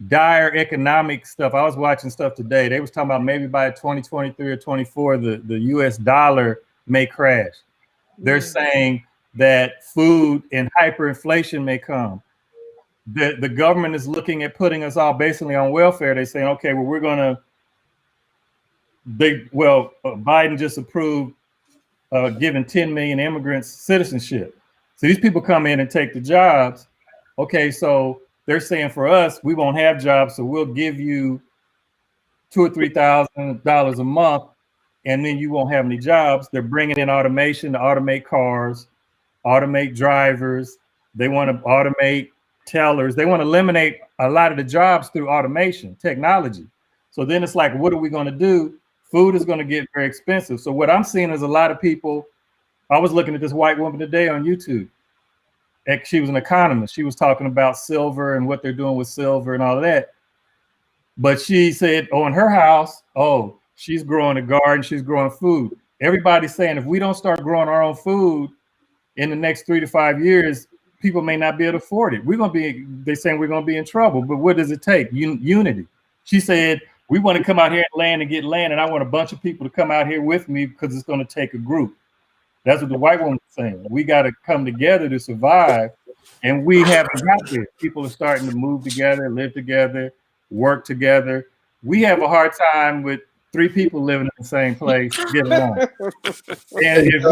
dire economic stuff. I was watching stuff today. They was talking about maybe by 2023 or 24, the US dollar may crash. They're saying that food and hyperinflation may come. The government is looking at putting us all basically on welfare. They're saying, okay, well, Biden just approved giving 10 million immigrants citizenship. So these people come in and take the jobs. Okay, so they're saying for us, we won't have jobs, so we'll give you $2,000 or $3,000 a month, and then you won't have any jobs. They're bringing in automation to automate cars, automate drivers. They want to automate tellers. They want to eliminate a lot of the jobs through automation, technology. So then it's like, what are we going to do? Food is going to get very expensive. So what I'm seeing is a lot of people. I was looking at this white woman today on YouTube. She was an economist. She was talking about silver and what they're doing with silver and all of that. But she said, oh, in her house, oh, she's growing a garden, she's growing food. Everybody's saying if we don't start growing our own food in the next 3 to 5 years, people may not be able to afford it. They're saying we're going to be in trouble. But what does it take? Unity. She said, we want to come out here and get land, and I want a bunch of people to come out here with me because it's going to take a group. That's what the white woman was saying. We got to come together to survive, and we haven't got there. People are starting to move together, live together, work together. We have a hard time with 3 people living in the same place, get along. And if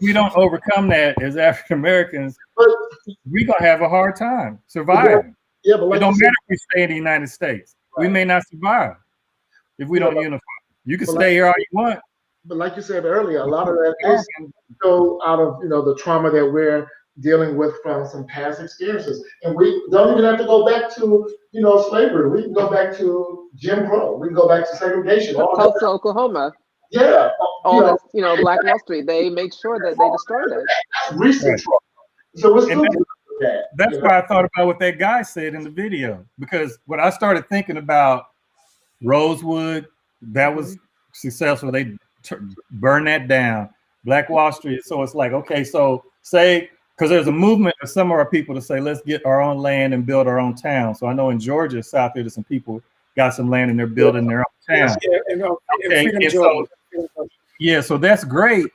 we don't overcome that as African Americans, we're gonna have a hard time surviving. Yeah, but it don't matter if we stay in the United States. Right. We may not survive if we don't unify. You can stay here all you want. But like you said earlier, a lot of that is go out of the trauma that we're dealing with from some past experiences. And we don't even have to go back to slavery. We can go back to Jim Crow. We can go back to segregation. Tulsa, Oklahoma. Yeah. Black Wall Street. They make sure that they destroyed it. That's recent trauma. So we're still doing that. That's why I thought about what that guy said in the video, because what I started thinking about Rosewood, that was successful. They burned that down. Black Wall Street. So it's like, okay, so say, because there's a movement of some of our people to say, let's get our own land and build our own town. So I know in Georgia, South there, there's some people got some land and they're building their own town. Yeah, so that's great.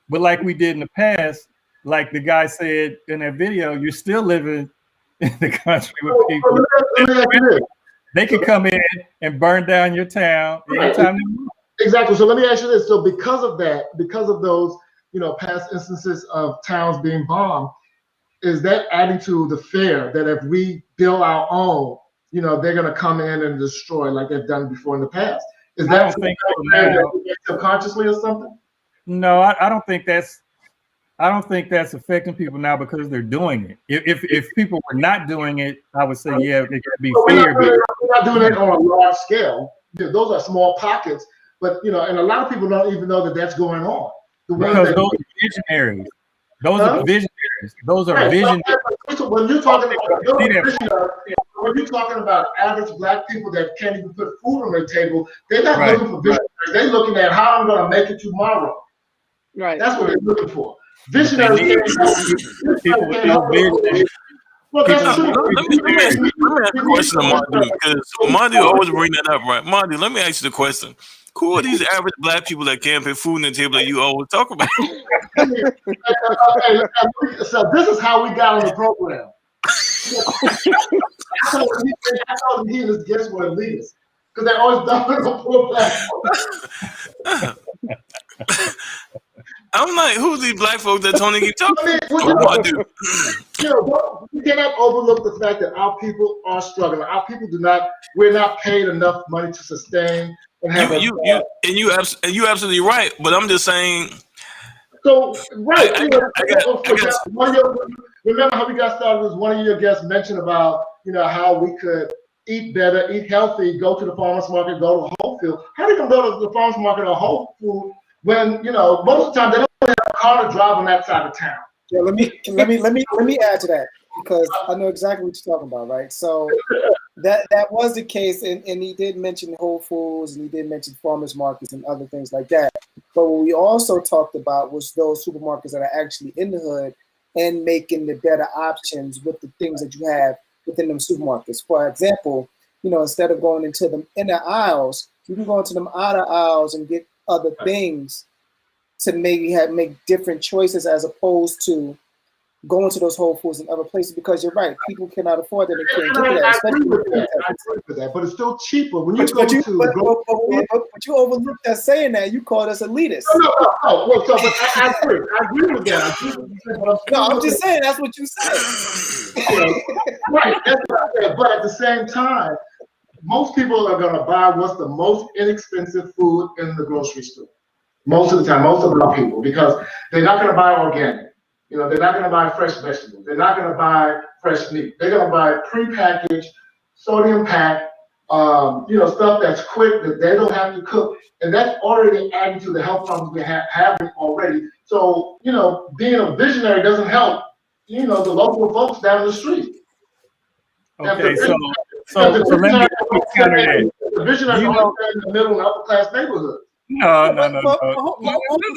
But like we did in the past, like the guy said in that video, you're still living in the country with people. They can come in and burn down your town anytime they want. Exactly. So let me ask you this. So because of that, because of those, past instances of towns being bombed, is that adding to the fear that if we build our own, they're going to come in and destroy like they've done before in the past? Is that subconsciously or something? No, I don't think that's affecting people now because they're doing it. If people were not doing it, I would say, yeah, it could be fear. We're not doing it on a large scale. Those are small pockets, but and a lot of people don't even know that that's going on. Because those are visionaries. Those are visionaries. Those are visionaries. When you're talking about average Black people that can't even put food on their table, they're not looking for visionaries. They're looking at how I'm going to make it tomorrow. Right. That's what they're looking for. Visionaries. Well, that's true. Let me ask a question of Mardu, because Mardu always bring that up, right? Mardu, let me ask you the question. Who are these average Black people that can't put food on the table that you always talk about? So this is how we got on the program. I told him he and his guests were elitists because they always done it on poor Black folks. I'm like, who's these Black folks that Tony keep talking about? We cannot overlook the fact that our people are struggling. Our people we're not paid enough money to sustain and have you're absolutely right, but I'm just saying. So right, remember how we got started? Was one of your guests mentioned about how we could eat better, eat healthy, go to the farmers market, go to Whole Foods. How are they gonna go to the farmers market or Whole Foods when most of the time they don't have a car to drive on that side of town? Yeah, let me add to that because I know exactly what you're talking about, right? So that was the case, and he did mention Whole Foods and he did mention farmers markets and other things like that. But what we also talked about was those supermarkets that are actually in the hood and making the better options with the things that you have within them supermarkets. For example, instead of going into them inner aisles, you can go into them outer aisles and get other things to maybe make different choices as opposed to going to those Whole Foods and other places, because you're right, people cannot afford that. They can't get that, I agree with that, but it's still cheaper when you but you overlooked us saying that. You called us elitist. No. Well, so, but I agree with that. I'm just saying that's what you said. Right, that's what I said. But at the same time, most people are going to buy what's the most inexpensive food in the grocery store. Most of the time, most of our people, because they're not going to buy organic. They're not going to buy fresh vegetables. They're not going to buy fresh meat. They're going to buy prepackaged, sodium packed, stuff that's quick that they don't have to cook, and that's already adding to the health problems we have already. So being a visionary doesn't help. The local folks down the street. Okay, so let me counter that. The visionary in the middle and upper class neighborhood. No. They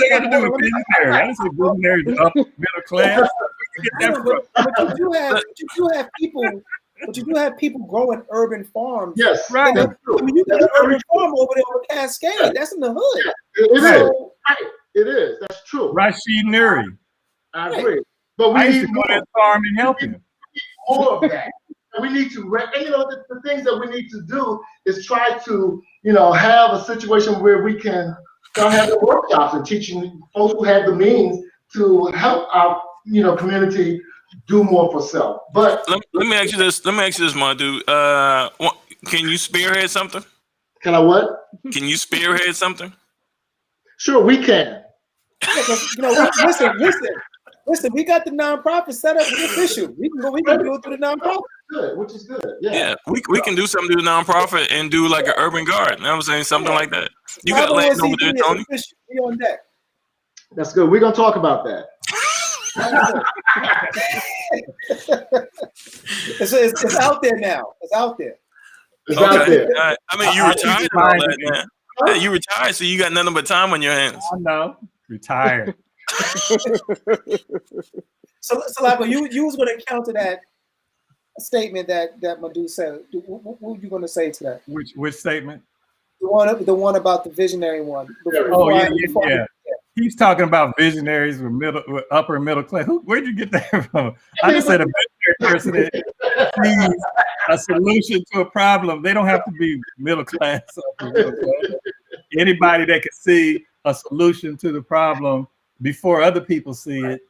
got to do with visionary. I didn't say visionary is upper middle class. But you do have people growing urban farms. Yes, right. You got an urban farm over there on Cascade. That's in the hood. Yeah, it is. Right. It is. That's true. Rashid Nuri. I agree. But we need to go to that farm and help him. More of that. We need to, the things that we need to do is try to, have a situation where we can start having workshops and teaching folks who have the means to help our, community do more for self. But let me ask you this. Mardu. Can you spearhead something? Can I what? Can you spearhead something? Sure, we can. Listen, we got the nonprofit set up official. We can do it through the nonprofit. Good, which is good. Yeah, we can do something to the nonprofit and do like an urban garden. I'm saying something like that. You got land over there, Tony. We on deck. That's good. We're gonna talk about that. It's out there now. It's out there. It's out Okay. there. All right. I mean, you retired and all that, man. Yeah, you retired, so you got nothing but time on your hands. I know. Retired. So Salako, you was going to counter that statement that Madhu said. What were you going to say to that? Which statement? The one about the visionary one. Oh yeah. He's talking about visionaries with upper middle class. Where'd you get that from? I just said a visionary person that sees a solution to a problem. They don't have to be middle class. Anybody that can see a solution to the problem before other people see it,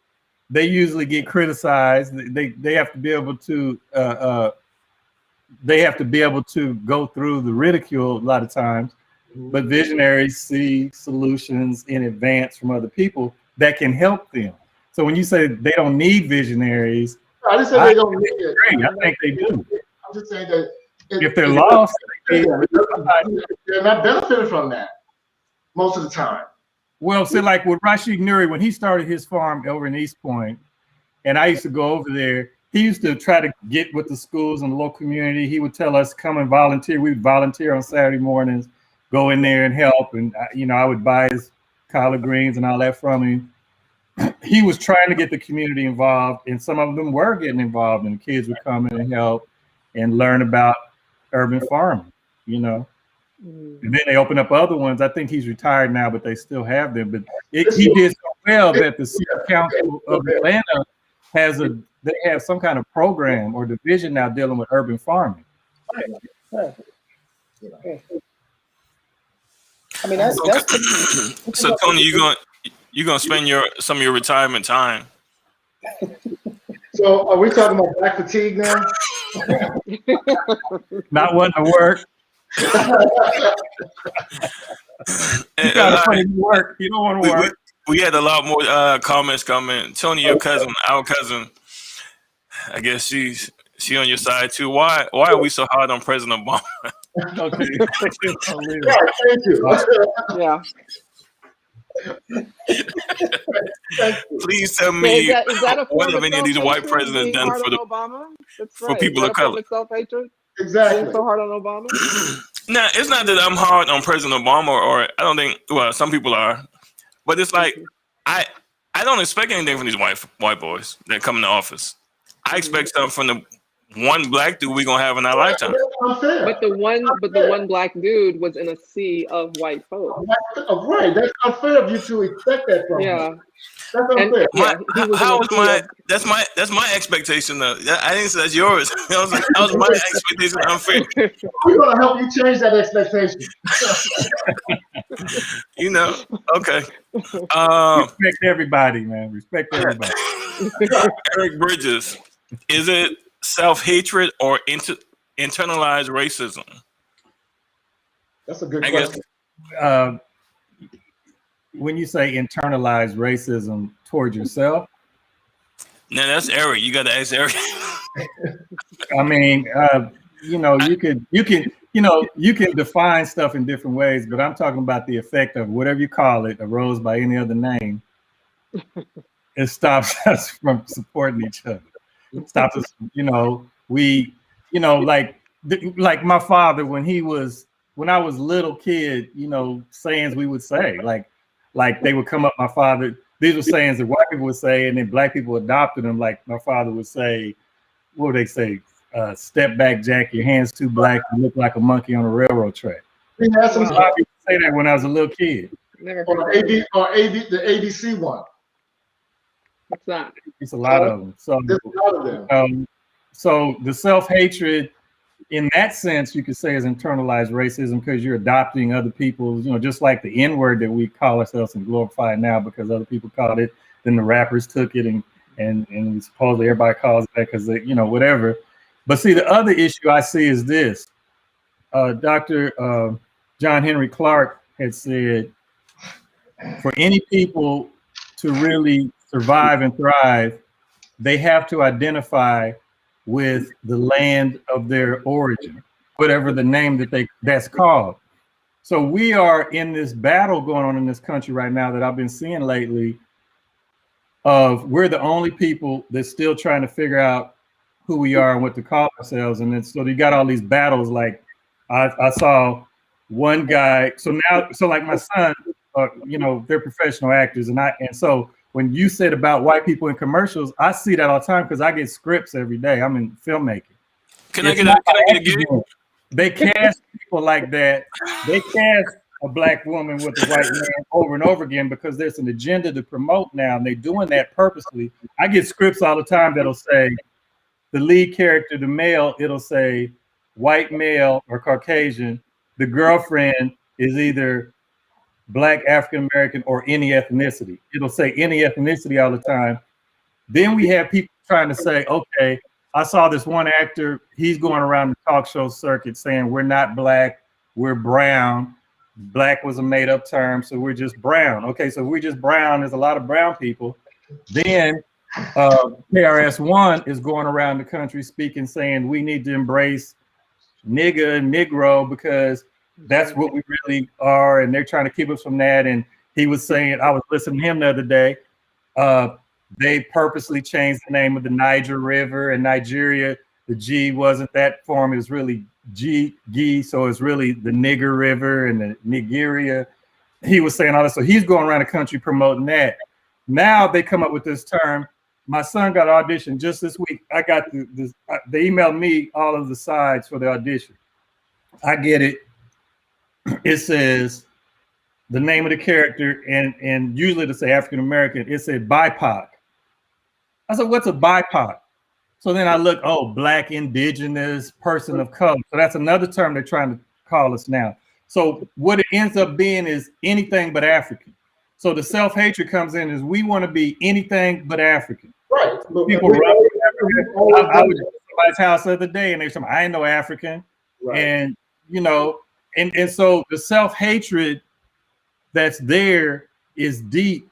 they usually get criticized. They have to be able to go through the ridicule a lot of times. But visionaries see solutions in advance from other people that can help them. So when you say they don't need visionaries, I just said they don't need it. I think they do. I'm just saying that If they're lost, they're not benefiting from that most of the time. well, see, like with Rashid Nuri, when he started his farm over in East Point, and I used to go over there, he used to try to get with the schools and the local community. He would tell us, come and volunteer. We would volunteer on Saturday mornings, go in there and help. And, I would buy his collard greens and all that from him. He was trying to get the community involved, and some of them were getting involved, and the kids would come in and help and learn about urban farming, And then they open up other ones. I think he's retired now, but they still have them. But he did so well that the City Council of Atlanta they have some kind of program or division now dealing with urban farming. I mean, that's So Tony, you gonna spend some of your retirement time. So are we talking about black fatigue now? Not wanting to work. You gotta put in work. You don't want to work. We had a lot more comments coming. Tony, your cousin, our cousin, I guess she on your side too. Why are we so hard on President Obama? Okay. Thank you. Yeah. Please tell me Is that a what form have any of these white self-hatred, presidents being done hard for on the Obama? That's for right. people Is of that a form color? Self-hatred. Exactly. Being so hard on Obama. Now, it's not that I'm hard on President Obama, or I don't think. Well, some people are, but it's like I don't expect anything from these white boys that come into office. I expect something from the one black dude we're gonna have in our lifetime. But the one black dude was in a sea of white folks. Right, that's unfair of you to expect that from Yeah. him. That's unfair. That's my expectation though. I didn't say that's yours. That was my expectation. Unfair. We're gonna help you change that expectation. Okay. Respect everybody, man. Respect everybody. Eric Bridges, is it self-hatred or internalized racism? That's a good question. When you say internalized racism towards yourself, No, that's Eric. You got to ask Eric. I mean, you can define stuff in different ways, but I'm talking about the effect of whatever you call it, arose by any other name. It stops us from supporting each other. It stops us, like my father when I was little kid, sayings we would say, like they would come up, my father, these were sayings that white people would say, and then black people adopted them. Like my father would say, what would they say? Step back, Jack, your hand's too black, you look like a monkey on a railroad track. We had some A lot of people say that when I was a little kid. Never or heard the ABC one. What's that? It's a lot of them. So There's a lot of them. So the self-hatred in that sense, you could say is internalized racism because you're adopting other people's, just like the N-word that we call ourselves and glorify now because other people called it, then the rappers took it and supposedly everybody calls it that because they, whatever. But see, the other issue I see is this. Dr. John Henry Clark had said, for any people to really survive and thrive, they have to identify with the land of their origin, whatever the name that's called. So we are in this battle going on in this country right now that I've been seeing lately of we're the only people that's still trying to figure out who we are and what to call ourselves. And then so you got all these battles like I saw one guy. So like my son, you know, they're professional actors, and so when you said about white people in commercials, I see that all the time because I get scripts every day. I'm in filmmaking. Can I get a gig? They cast people like that. They cast a black woman with a white man over and over again because there's an agenda to promote now, and they're doing that purposely. I get scripts all the time that'll say the lead character, the male, it'll say white male or Caucasian. The girlfriend is either Black, African American, or any ethnicity. It'll say any ethnicity all the time. Then we have people trying to say, okay, I saw this one actor, he's going around the talk show circuit saying we're not black, we're brown. Black was a made-up term, so we're just brown. Okay, so we're just brown. There's a lot of brown people. Then KRS-One is going around the country speaking, saying we need to embrace nigga and Negro because that's what we really are, and they're trying to keep us from that. And he was saying, I was listening to him the other day, they purposely changed the name of the Niger River in Nigeria. The G wasn't that form, it was really G, so it's really the Nigger River and the Nigeria. He was saying all this, so he's going around the country promoting that. Now they come up with this term. My son got an audition just this week. I got they emailed me all of the sides for the audition. I get it. It says the name of the character, and usually to say African American, it said BIPOC. I said, what's a BIPOC? So then I look, oh, Black, Indigenous, person of color. So that's another term they're trying to call us now. So what it ends up being is anything but African. So the self-hatred comes in is we want to be anything but African. Right. People run African. I was at somebody's house the other day and they said, I ain't no African. Right. And, you know, and so the self-hatred that's there is deep.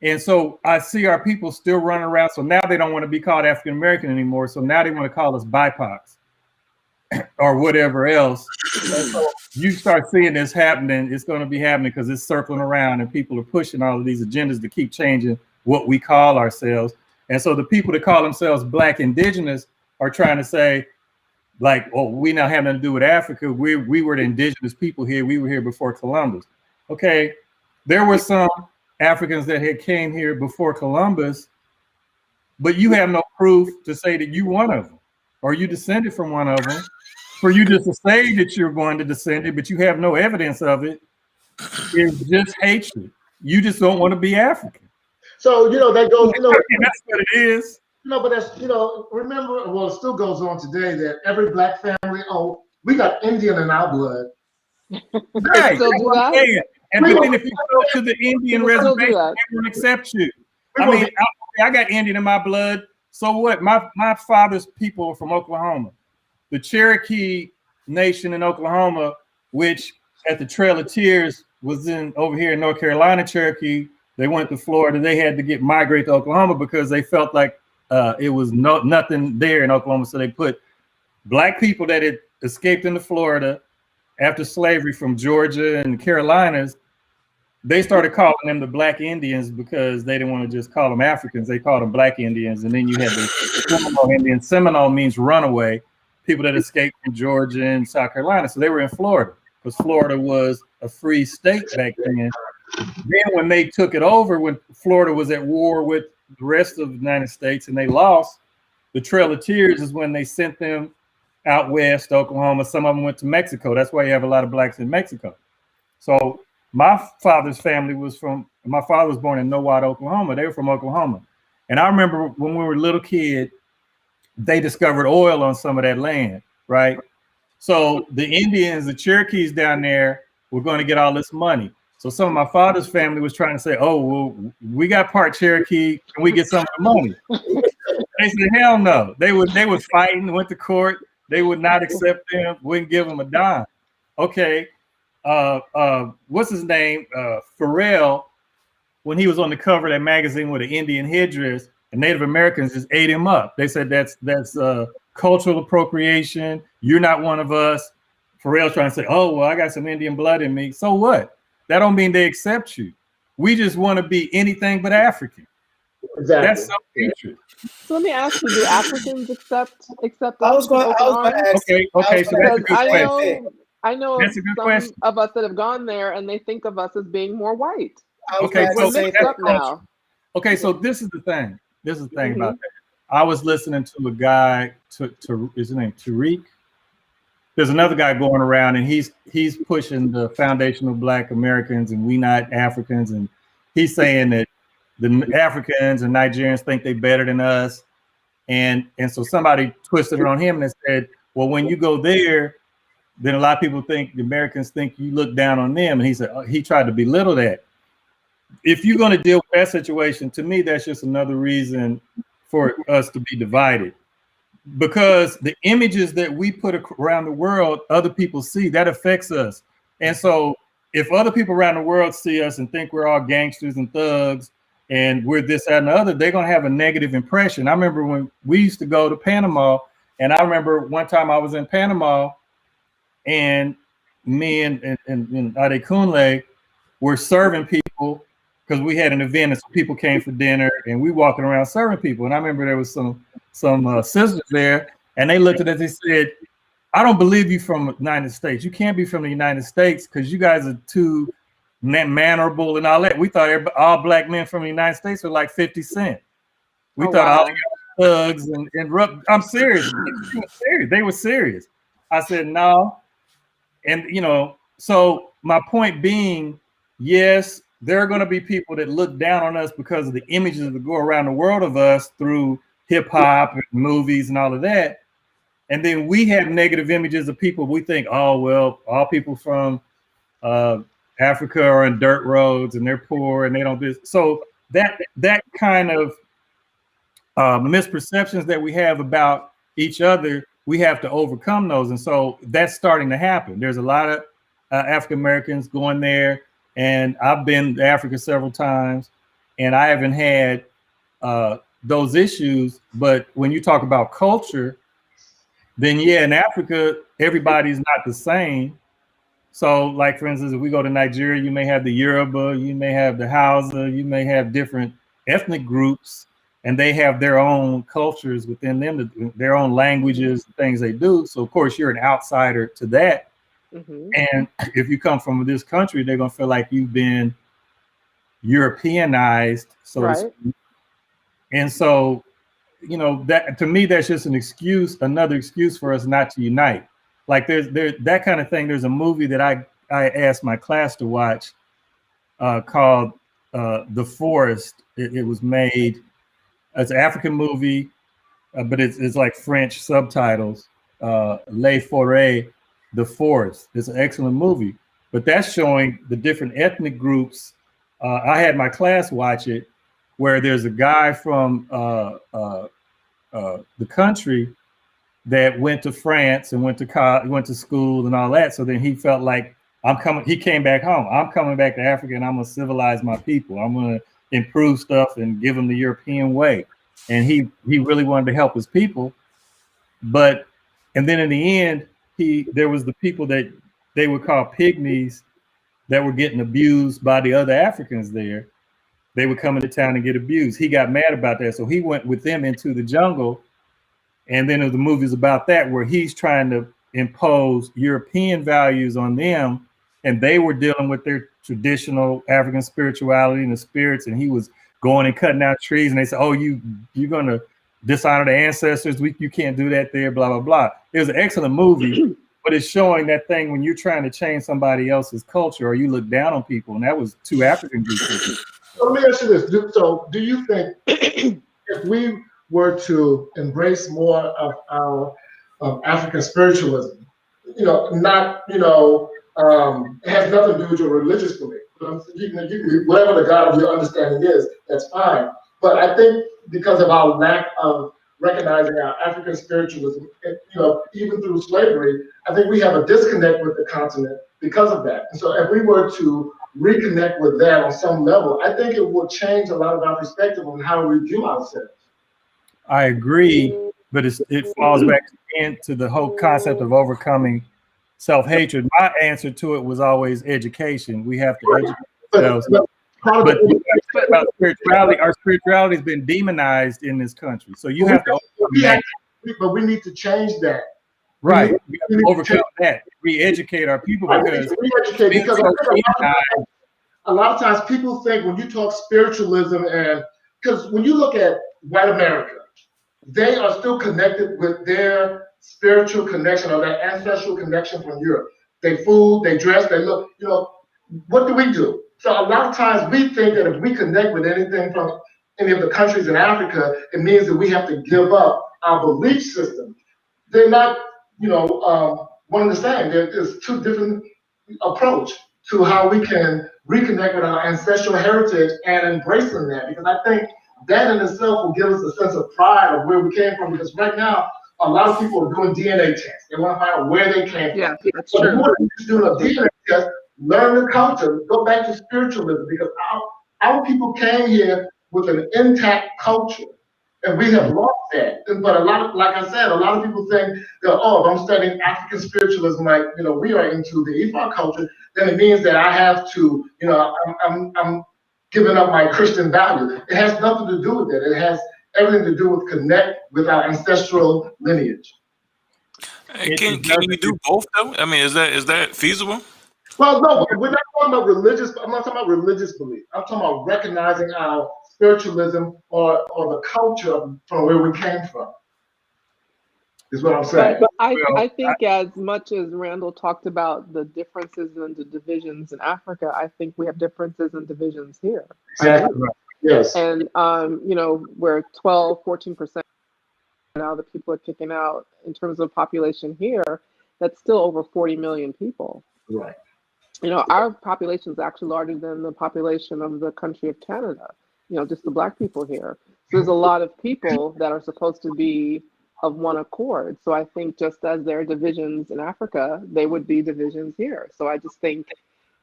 And so I see our people still running around. So now they don't want to be called African American anymore. So now they want to call us BIPOCs or whatever else. So you start seeing this happening. It's going to be happening because it's circling around and people are pushing all of these agendas to keep changing what we call ourselves. And so the people that call themselves Black Indigenous are trying to say, like, oh, we now have nothing to do with Africa. We were the indigenous people here. We were here before Columbus. Okay, there were some Africans that had came here before Columbus, but you have no proof to say that you one of them or you descended from one of them. For you just to say that you're going to descend it, but you have no evidence of it, is just hatred. You just don't want to be African. So, you know, that goes, you know, that's what it is. No, but that's, you know, remember, well, it still goes on today that every Black family, oh, we got Indian in our blood. Right. Still do that? And then if you go to the Indian reservation, they won't accept you. I mean, I got Indian in my blood. So what? My father's people are from Oklahoma. The Cherokee Nation in Oklahoma, which at the Trail of Tears was over here in North Carolina, Cherokee, they went to Florida. They had to migrate to Oklahoma because they felt like it was nothing there in Oklahoma. So they put Black people that had escaped into Florida after slavery from Georgia and the Carolinas. They started calling them the Black Indians because they didn't want to just call them Africans. They called them Black Indians. And then you had the Seminole Indian. Seminole means runaway, people that escaped from Georgia and South Carolina. So they were in Florida because Florida was a free state back then. Then when they took it over, when Florida was at war with the rest of the United States and they lost, the Trail of Tears is when they sent them out west, Oklahoma. Some of them went to Mexico. That's why you have a lot of Blacks in Mexico. So my father's family my father was born in Nowat, Oklahoma. They were from Oklahoma. And I remember when we were little kids, they discovered oil on some of that land, right? So the Indians, the Cherokees down there were going to get all this money. So some of my father's family was trying to say, oh, well, we got part Cherokee. Can we get some of the money? They said, hell no. They were fighting, went to court. They would not accept them, wouldn't give them a dime. Okay. What's his name? Pharrell, when he was on the cover of that magazine with an Indian headdress, and Native Americans just ate him up. They said that's cultural appropriation. You're not one of us. Pharrell's trying to say, oh, well, I got some Indian blood in me. So what? That don't mean they accept you. We just want to be anything but African. Exactly. That's self-hatred. So let me ask you: do Africans accept? I was going to ask. Okay. So that's a good question. I know That's a good some question. of us that have gone there, and they think of us as being more white. I was Okay, about We're to say mixed that. up now. Okay, so this is the thing. This is the thing about Mhm. that. I was listening to a guy, to is his name Tariq? There's another guy going around, and he's pushing the foundational Black Americans, and we not Africans, and he's saying that the Africans and Nigerians think they better than us, and so somebody twisted it on him and said, well, when you go there, then a lot of people think the Americans think you look down on them, and he said he tried to belittle that. If you're going to deal with that situation, to me, that's just another reason for us to be divided. Because the images that we put around the world, other people see, that affects us. And so if other people around the world see us and think we're all gangsters and thugs and we're this, that, and the other, they're going to have a negative impression. I remember when we used to go to Panama, and I remember one time I was in Panama, and me and Adekunle were serving people because we had an event and so people came for dinner, and we walking around serving people. And I remember there was some sisters there, and they looked at us, they said, I don't believe you from the United States. You can't be from the United States because you guys are too mannerable and all that. We thought all Black men from the United States were like 50 Cent. We thought all thugs and I'm serious. They were serious. I said, no. And, so my point being, yes, there are going to be people that look down on us because of the images that go around the world of us through hip hop and movies and all of that. And then we have negative images of people. We think, oh, well, all people from Africa are on dirt roads and they're poor and they don't do. So that kind of misperceptions that we have about each other, we have to overcome those. And so that's starting to happen. There's a lot of African Americans going there. And I've been to Africa several times, and I haven't had those issues. But when you talk about culture, then yeah, in Africa, everybody's not the same. So, like for instance, if we go to Nigeria, you may have the Yoruba, you may have the Hausa, you may have different ethnic groups, and they have their own cultures within them, their own languages, things they do. So, of course, you're an outsider to that. Mm-hmm. And if you come from this country, they're gonna feel like you've been Europeanized, so right. And so, that to me, that's just an excuse, another excuse for us not to unite. Like there's that kind of thing. There's a movie that I asked my class to watch called The Forest. It was made. It's an African movie, but it's like French subtitles. Les Forêts. The Forest. It's an excellent movie, but that's showing the different ethnic groups. I had my class watch it, where there's a guy from the country that went to France and went to school and all that. So then he felt like he came back home. I'm coming back to Africa and I'm gonna civilize my people. I'm gonna improve stuff and give them the European way. And he really wanted to help his people, and then in the end, there was the people that they would call pygmies that were getting abused by the other Africans there. They would come into town and get abused. He got mad about that. So he went with them into the jungle. And then the movie's about that, where he's trying to impose European values on them. And they were dealing with their traditional African spirituality and the spirits. And he was going and cutting out trees. And they said, oh, you're going to dishonor the ancestors. You can't do that there, blah, blah, blah. It was an excellent movie, but it's showing that thing when you're trying to change somebody else's culture or you look down on people. And that was two African groups. So let me ask you this. So do you think if we were to embrace more of our African spiritualism, it has nothing to do with your religious belief. Whatever the God of your understanding is, that's fine. But I think because of our lack of recognizing our African spiritualism, even through slavery, I think we have a disconnect with the continent because of that. And so if we were to reconnect with that on some level, I think it will change a lot of our perspective on how we view ourselves. I agree, but it falls back into the whole concept of overcoming self-hatred. My answer to it was always education. We have to educate ourselves. But about spirituality, our spirituality has been demonized in this country. So you have to. But we need to change that. Right. We have to overcome that. Re-educate our people because a lot of times people think when you talk spiritualism, and because when you look at white America, they are still connected with their spiritual connection or their ancestral connection from Europe. They food, they dress, they look, what do we do? So a lot of times we think that if we connect with anything from any of the countries in Africa, it means that we have to give up our belief system. They're not, one and the same. There's two different approach to how we can reconnect with our ancestral heritage and embracing that. Because I think that in itself will give us a sense of pride of where we came from. Because right now, a lot of people are doing DNA tests. They want to find out where they came from. Yeah, that's but true. more than just doing a DNA test, learn the culture, go back to spiritualism. Because our people came here with an intact culture. And we have lost that. But like I said, a lot of people think that, if I'm studying African spiritualism, like, we are into the Ifa culture, then it means that I have to, I'm giving up my Christian values. It has nothing to do with it. It has everything to do with connect with our ancestral lineage. Can you do both though? I mean, is that feasible? Well, no, we're not talking about religious. I'm not talking about religious belief. I'm talking about recognizing our spiritualism or the culture from where we came from. Is what I'm saying. But I think as much as Randall talked about the differences and the divisions in Africa, I think we have differences and divisions here. Exactly. Right. Yes. And we're 12-14% now the people are kicking out in terms of population here. That's still over 40 million people. Right. Our population is actually larger than the population of the country of Canada, just the Black people here. So there's a lot of people that are supposed to be of one accord. So I think just as there are divisions in Africa, they would be divisions here. So I just think,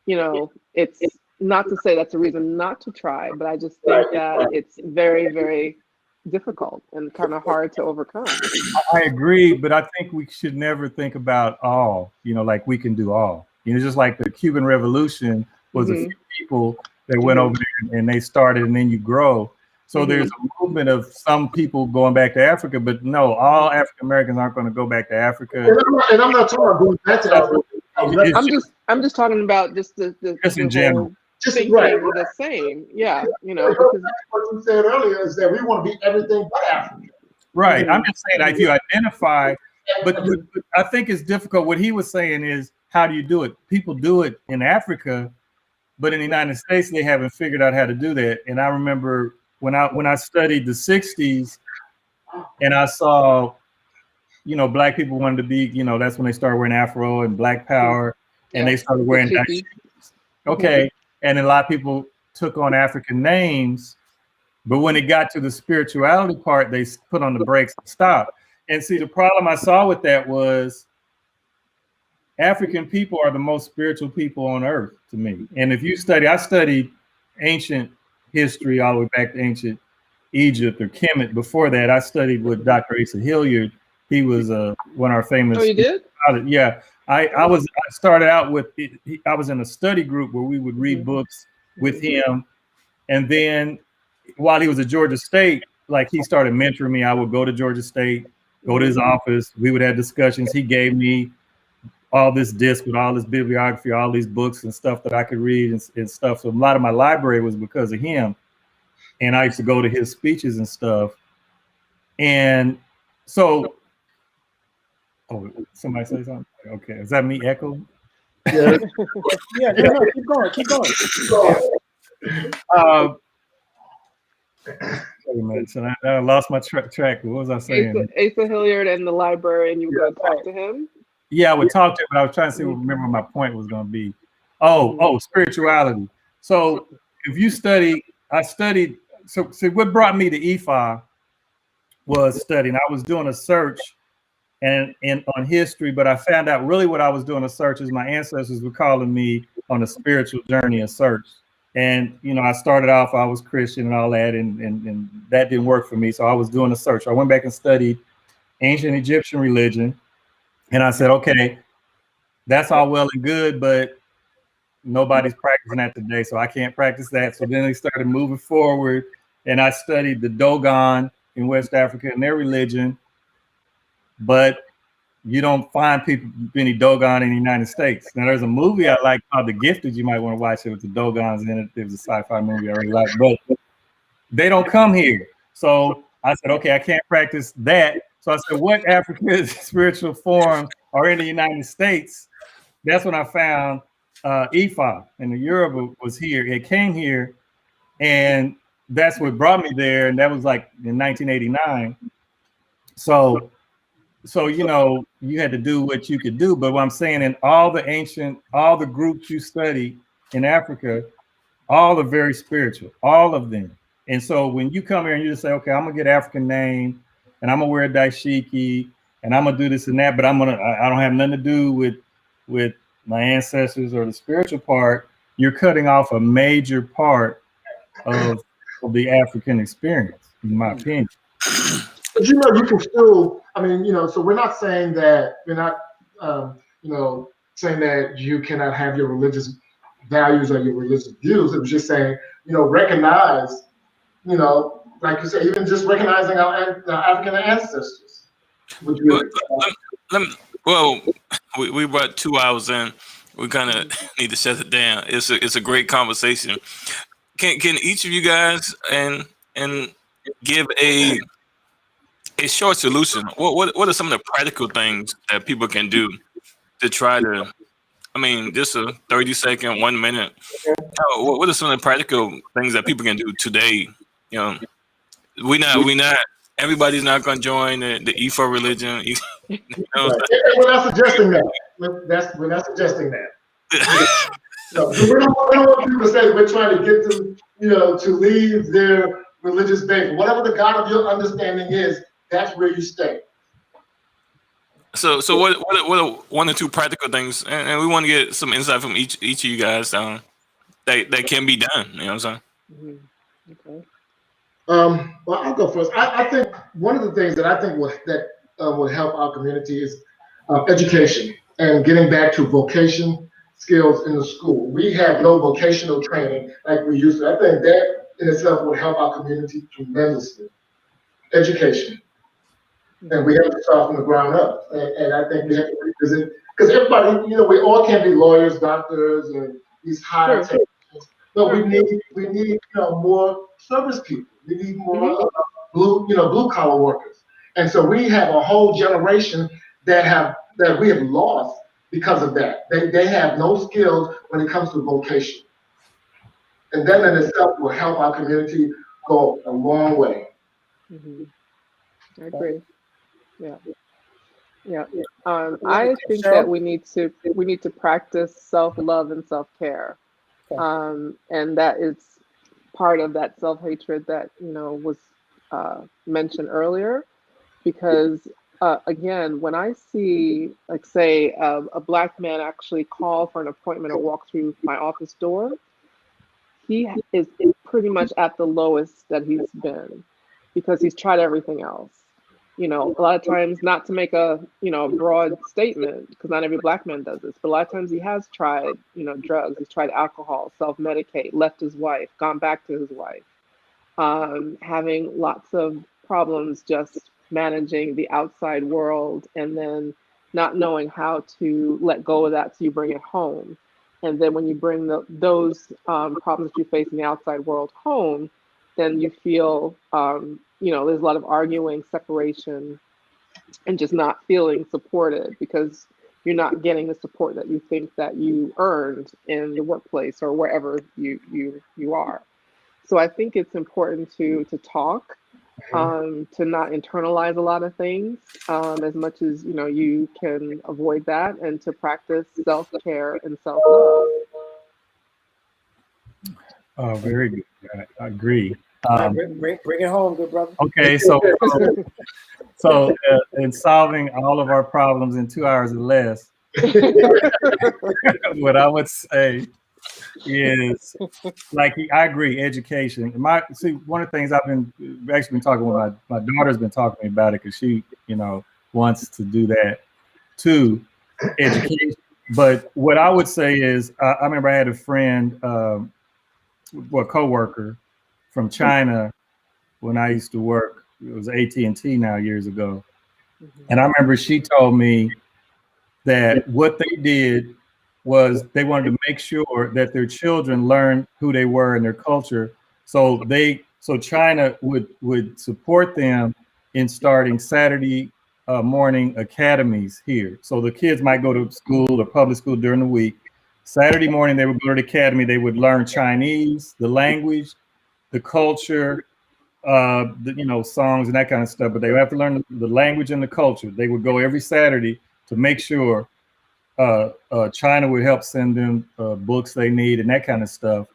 it's not to say that's a reason not to try, but I just think that it's very, very difficult and kind of hard to overcome. I agree, but I think we should never think about all, like we can do all. Just like the Cuban Revolution was a few people that went over there and they started and then you grow. So there's a movement of some people going back to Africa, but no, all African Americans aren't going to go back to Africa. And I'm not talking about going back to Africa. I'm just talking about just the in general. Just thinking the same. Yeah, because what you said earlier is that we want to be everything but Africa. Right. I'm just saying that if you identify, but I think it's difficult. What he was saying is, how do you do it? People do it in Africa, but in the United States, they haven't figured out how to do that. And I remember when I studied the 60s and I saw, Black people wanted to be, that's when they started wearing Afro and Black Power and they started wearing that shit. Okay. And a lot of people took on African names, but when it got to the spirituality part, they put on the brakes and stopped. And see, the problem I saw with that was African people are the most spiritual people on earth to me. And if you I studied ancient history all the way back to ancient Egypt or Kemet. Before that, I studied with Dr. Asa Hilliard. He was one of our famous. Oh, you did? Yeah. I started out with, I was in a study group where we would read books with him. And then while he was at Georgia State, like he started mentoring me. I would go to Georgia State, go to his office. We would have discussions. He gave me all this disc with all this bibliography, all these books and stuff that I could read and stuff. So a lot of my library was because of him. And I used to go to his speeches and stuff. And so, somebody say something? Okay, is that me echoing? Yeah, no, keep going. Wait a minute, so I lost my track. What was I saying? Asa Hilliard and the library, and you would talk to him? Yeah, I would talk to him, but I was trying to see remember what my point was going to be. Spirituality. So if you study, I studied. So what brought me to Ifa was studying. I was doing a search and on history, but I found out really what I was doing a search is my ancestors were calling me on a spiritual journey, a search. And I started off, I was Christian and all that, and that didn't work for me. So I was doing a search. I went back and studied ancient Egyptian religion. And I said, okay, that's all well and good, but nobody's practicing that today, so I can't practice that. So then they started moving forward, and I studied the Dogon in West Africa and their religion, but you don't find people Benny Dogon in the United States. Now there's a movie I like called The Gifted. You might want to watch it with the Dogons in it. It was a sci-fi movie I really like, but they don't come here. So I said, okay, I can't practice that. So I said, what African spiritual forms are in the United States? That's when I found Ifa, and the Yoruba was here. It came here, and that's what brought me there. And that was like in 1989. So you know, you had to do what you could do. But what I'm saying, in all the groups you study in Africa, all are very spiritual, all of them. And so when you come here and you just say, okay, I'm gonna get African name, and I'm gonna wear a dashiki, and I'm gonna do this and that, but I don't have nothing to do with my ancestors or the spiritual part, you're cutting off a major part of the African experience, in my opinion. But you know, you can still, I mean, you know, so we're not saying that, you know, saying that you cannot have your religious values or your religious views. It was just saying, you know, recognize, you know, like you said, even just recognizing our African ancestors. Well, we brought 2 hours in. We kind of need to shut it down. It's a great conversation. Can each of you guys and give a short solution? What are some of the practical things that people can do to try to? I mean, just a 30-second, 1 minute. What are some of the practical things that people can do today? You know, we not. Everybody's not going to join the Ifa religion. You know? Right. We're not suggesting that. We're not suggesting that. No, we don't want people to say we're trying to get them, you know, to leave their religious faith. Whatever the God of your understanding is, that's where you stay. So what are one or two practical things, and we want to get some insight from each of you guys that can be done. You know what I'm saying? Mm-hmm. Okay. Well, I'll go first. I think one of the things that I think would help our community is education and getting back to vocation skills in the school. We have no vocational training like we used to. I think that in itself would help our community tremendously. Education. And we have to start from the ground up. And I think we have to revisit, because everybody, you know, we all can't be lawyers, doctors, and these high technicians. But we need, you know, more service people. We need more blue collar workers. And so we have a whole generation that we have lost because of that. They have no skills when it comes to vocation. And that in itself will help our community go a long way. Mm-hmm. I agree. Yeah. I think that we need to practice self-love and self-care. And that is part of that self-hatred that, you know, was mentioned earlier, because again, when I see, like, say, a Black man actually call for an appointment or walk through my office door, he is pretty much at the lowest that he's been, because he's tried everything else. You know, a lot of times, not to make a, you know, a broad statement, because not every Black man does this, but a lot of times he has tried, you know, drugs, he's tried alcohol, self-medicate, left his wife, gone back to his wife, having lots of problems just managing the outside world, and then not knowing how to let go of that so you bring it home. And then when you bring those problems that you face in the outside world home, then you feel, you know, there's a lot of arguing, separation, and just not feeling supported because you're not getting the support that you think that you earned in the workplace or wherever you are. So I think it's important to talk, to not internalize a lot of things, as much as, you know, you can avoid that, and to practice self-care and self-love. Oh, very good. I agree. Bring it home, good brother. Okay, so in solving all of our problems in 2 hours or less, what I would say is, like, I agree, education. One of the things I've been talking with my daughter's been talking to me about it, because she, you know, wants to do that too, education. But what I would say is, I remember I had a friend, coworker from China when I used to work. It was AT&T now, years ago, And I remember she told me that what they did was they wanted to make sure that their children learned who they were and their culture. So China would support them in starting Saturday morning academies here. So the kids might go to school or public school during the week. Saturday morning, they would go to the academy. They would learn Chinese, the language, the culture, songs and that kind of stuff. But they would have to learn the language and the culture. They would go every Saturday to make sure China would help send them books they need and that kind of stuff.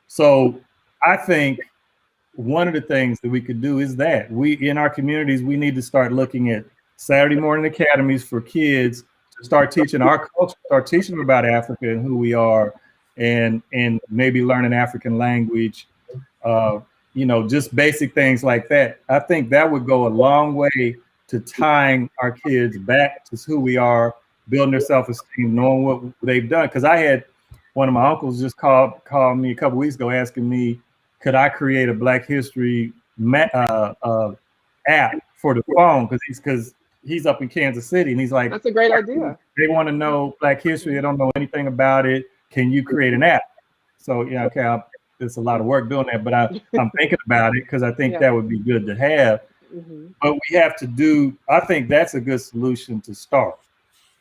So I think one of the things that we could do is that we, in our communities, we need to start looking at Saturday morning academies for kids to start teaching our culture, start teaching them about Africa and who we are, and maybe learning African language, just basic things like that. I think that would go a long way to tying our kids back to who we are, building their self-esteem, knowing what they've done. Because I had one of my uncles just called me a couple weeks ago asking me, could I create a Black History app for the phone? Because he's up in Kansas City, and he's like, that's a great idea. They want to know Black history. They don't know anything about it. Can you create an app? So okay, it's a lot of work doing that, but I'm thinking about it because I think that would be good to have. Mm-hmm. But we have to do. I think that's a good solution to start.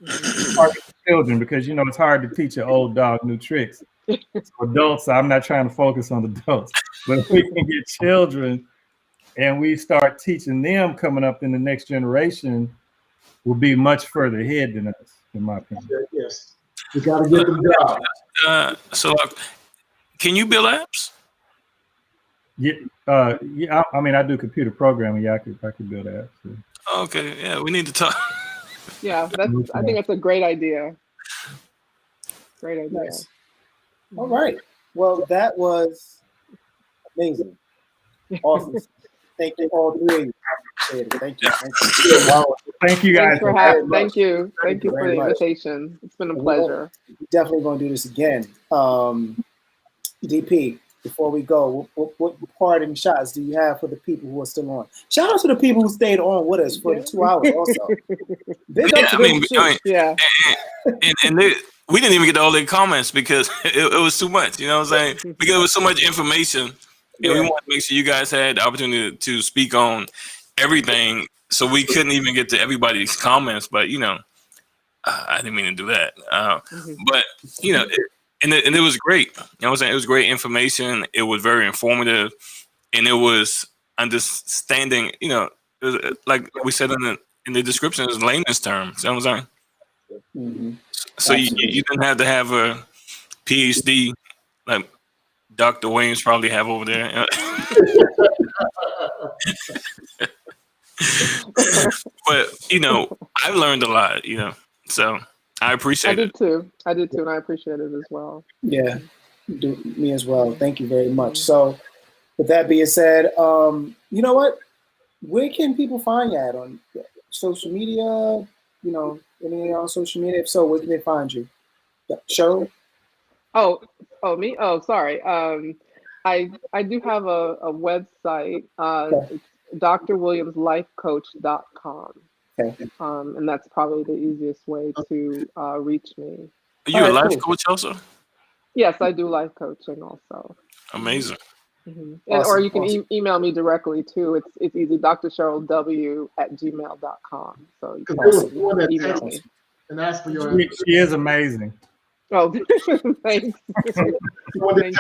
Start with children, because it's hard to teach an old dog new tricks. So adults, I'm not trying to focus on adults, but if we can get children and we start teaching them coming up in the next generation, we'll be much further ahead than us, in my opinion. Yes, we got to get them down. So, can you build apps? Yeah. I mean, I do computer programming. Yeah, I could build apps. Yeah. Okay. Yeah, we need to talk. Yeah, I think that's a great idea. Great idea. Nice. All right. Well, that was amazing. Awesome. Thank you all three of you. Thank you. Wow. Thank you guys. Thank you for the invitation. It's been a pleasure. We're definitely going to do this again. DP, before we go, what parting shots do you have for the people who are still on? Shout out to the people who stayed on with us for the 2 hours also. And we didn't even get all their comments because it was too much, you know what I'm saying? Because it was so much information. And we wanted to make sure you guys had the opportunity to speak on everything. So we couldn't even get to everybody's comments, but I didn't mean to do that. But it was great. You know what I'm saying? It was great information. It was very informative, and it was understanding. It was, like we said in the description, it was layman's terms. You know what I'm saying? Mm-hmm. So you didn't have to have a PhD like Dr. Williams probably have over there. But I've learned a lot. So I appreciate it. I did too, and I appreciate it as well. Yeah, me as well. Thank you very much. So, with that being said, you know what? Where can people find you at on social media? Anything on social media? If so, where can they find you? Cheryl? Oh, me? Oh, sorry. I do have a website. It's drwilliamslifecoach.com. Okay. And that's probably the easiest way to reach me. Are you a life coach also? Yes, I do life coaching also. Amazing. Mm-hmm. Awesome, or you can email me directly too. It's easy, drcherylw@gmail.com. So you can email me. And ask for your. She is amazing. Oh, thanks. Thank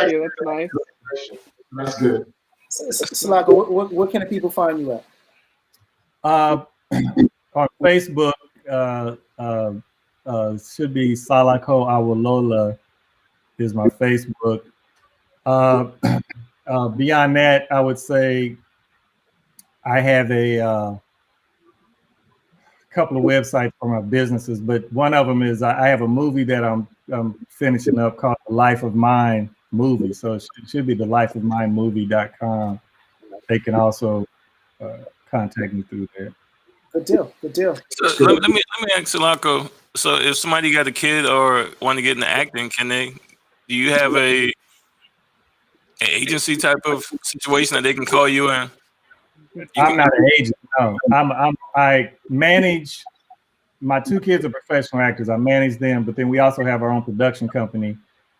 you. That's nice. That's good. Salako, what can the people find you at? On Facebook, should be Salako Awolola is my Facebook. Beyond that, I would say I have a couple of websites for my businesses, but one of them is I have a movie that I'm finishing up called The Life of Mine Movie. So it should be the lifeofminemovie.com. They can also contact me through there. Good deal. So let me ask Salako. So if somebody got a kid or want to get into acting, do you have an agency type of situation that they can call you in? I'm not an agent. No, I manage. My two kids are professional actors. I manage them, but then we also have our own production company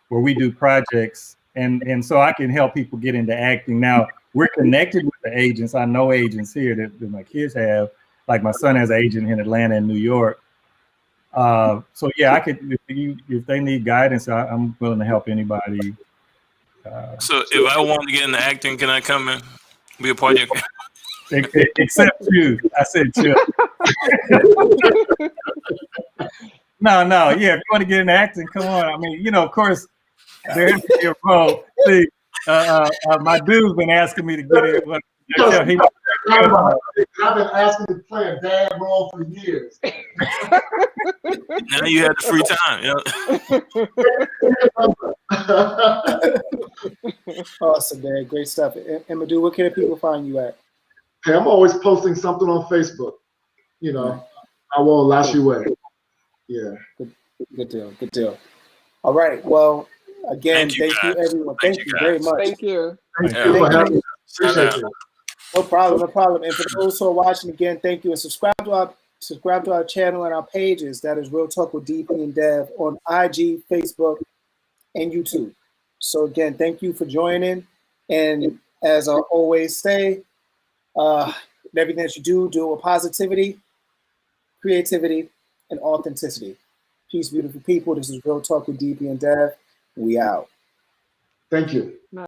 where we do projects, and so I can help people get into acting. Now we're connected with the agents. I know agents here that my kids have. Like my son has an agent in Atlanta and New York. So yeah, I could if they need guidance, I'm willing to help anybody. So if I want to get into acting, can I come and be a part of your? Except you, I said Chip. No, yeah. If you want to get into acting, come on. I mean, of course, there has to be a role. See, my dude's been asking me to get in. I've been asking to play a dad role for years. Now you have the free time. Awesome, man. Great stuff. And Madu, where can people find you at? Hey, I'm always posting something on Facebook. I won't lash you away. Yeah. Good deal. All right. Well, again, thank you everyone. Thank you very much. Thank you. Thank you for having me. Appreciate you. No problem. And for those who are watching, again, thank you. And subscribe to our channel and our pages. That is Real Talk with DP and Dev on IG, Facebook, and YouTube. So again, thank you for joining. And as I always say, everything that you do it with positivity, creativity, and authenticity. Peace, beautiful people. This is Real Talk with DP and Dev. We out. Thank you.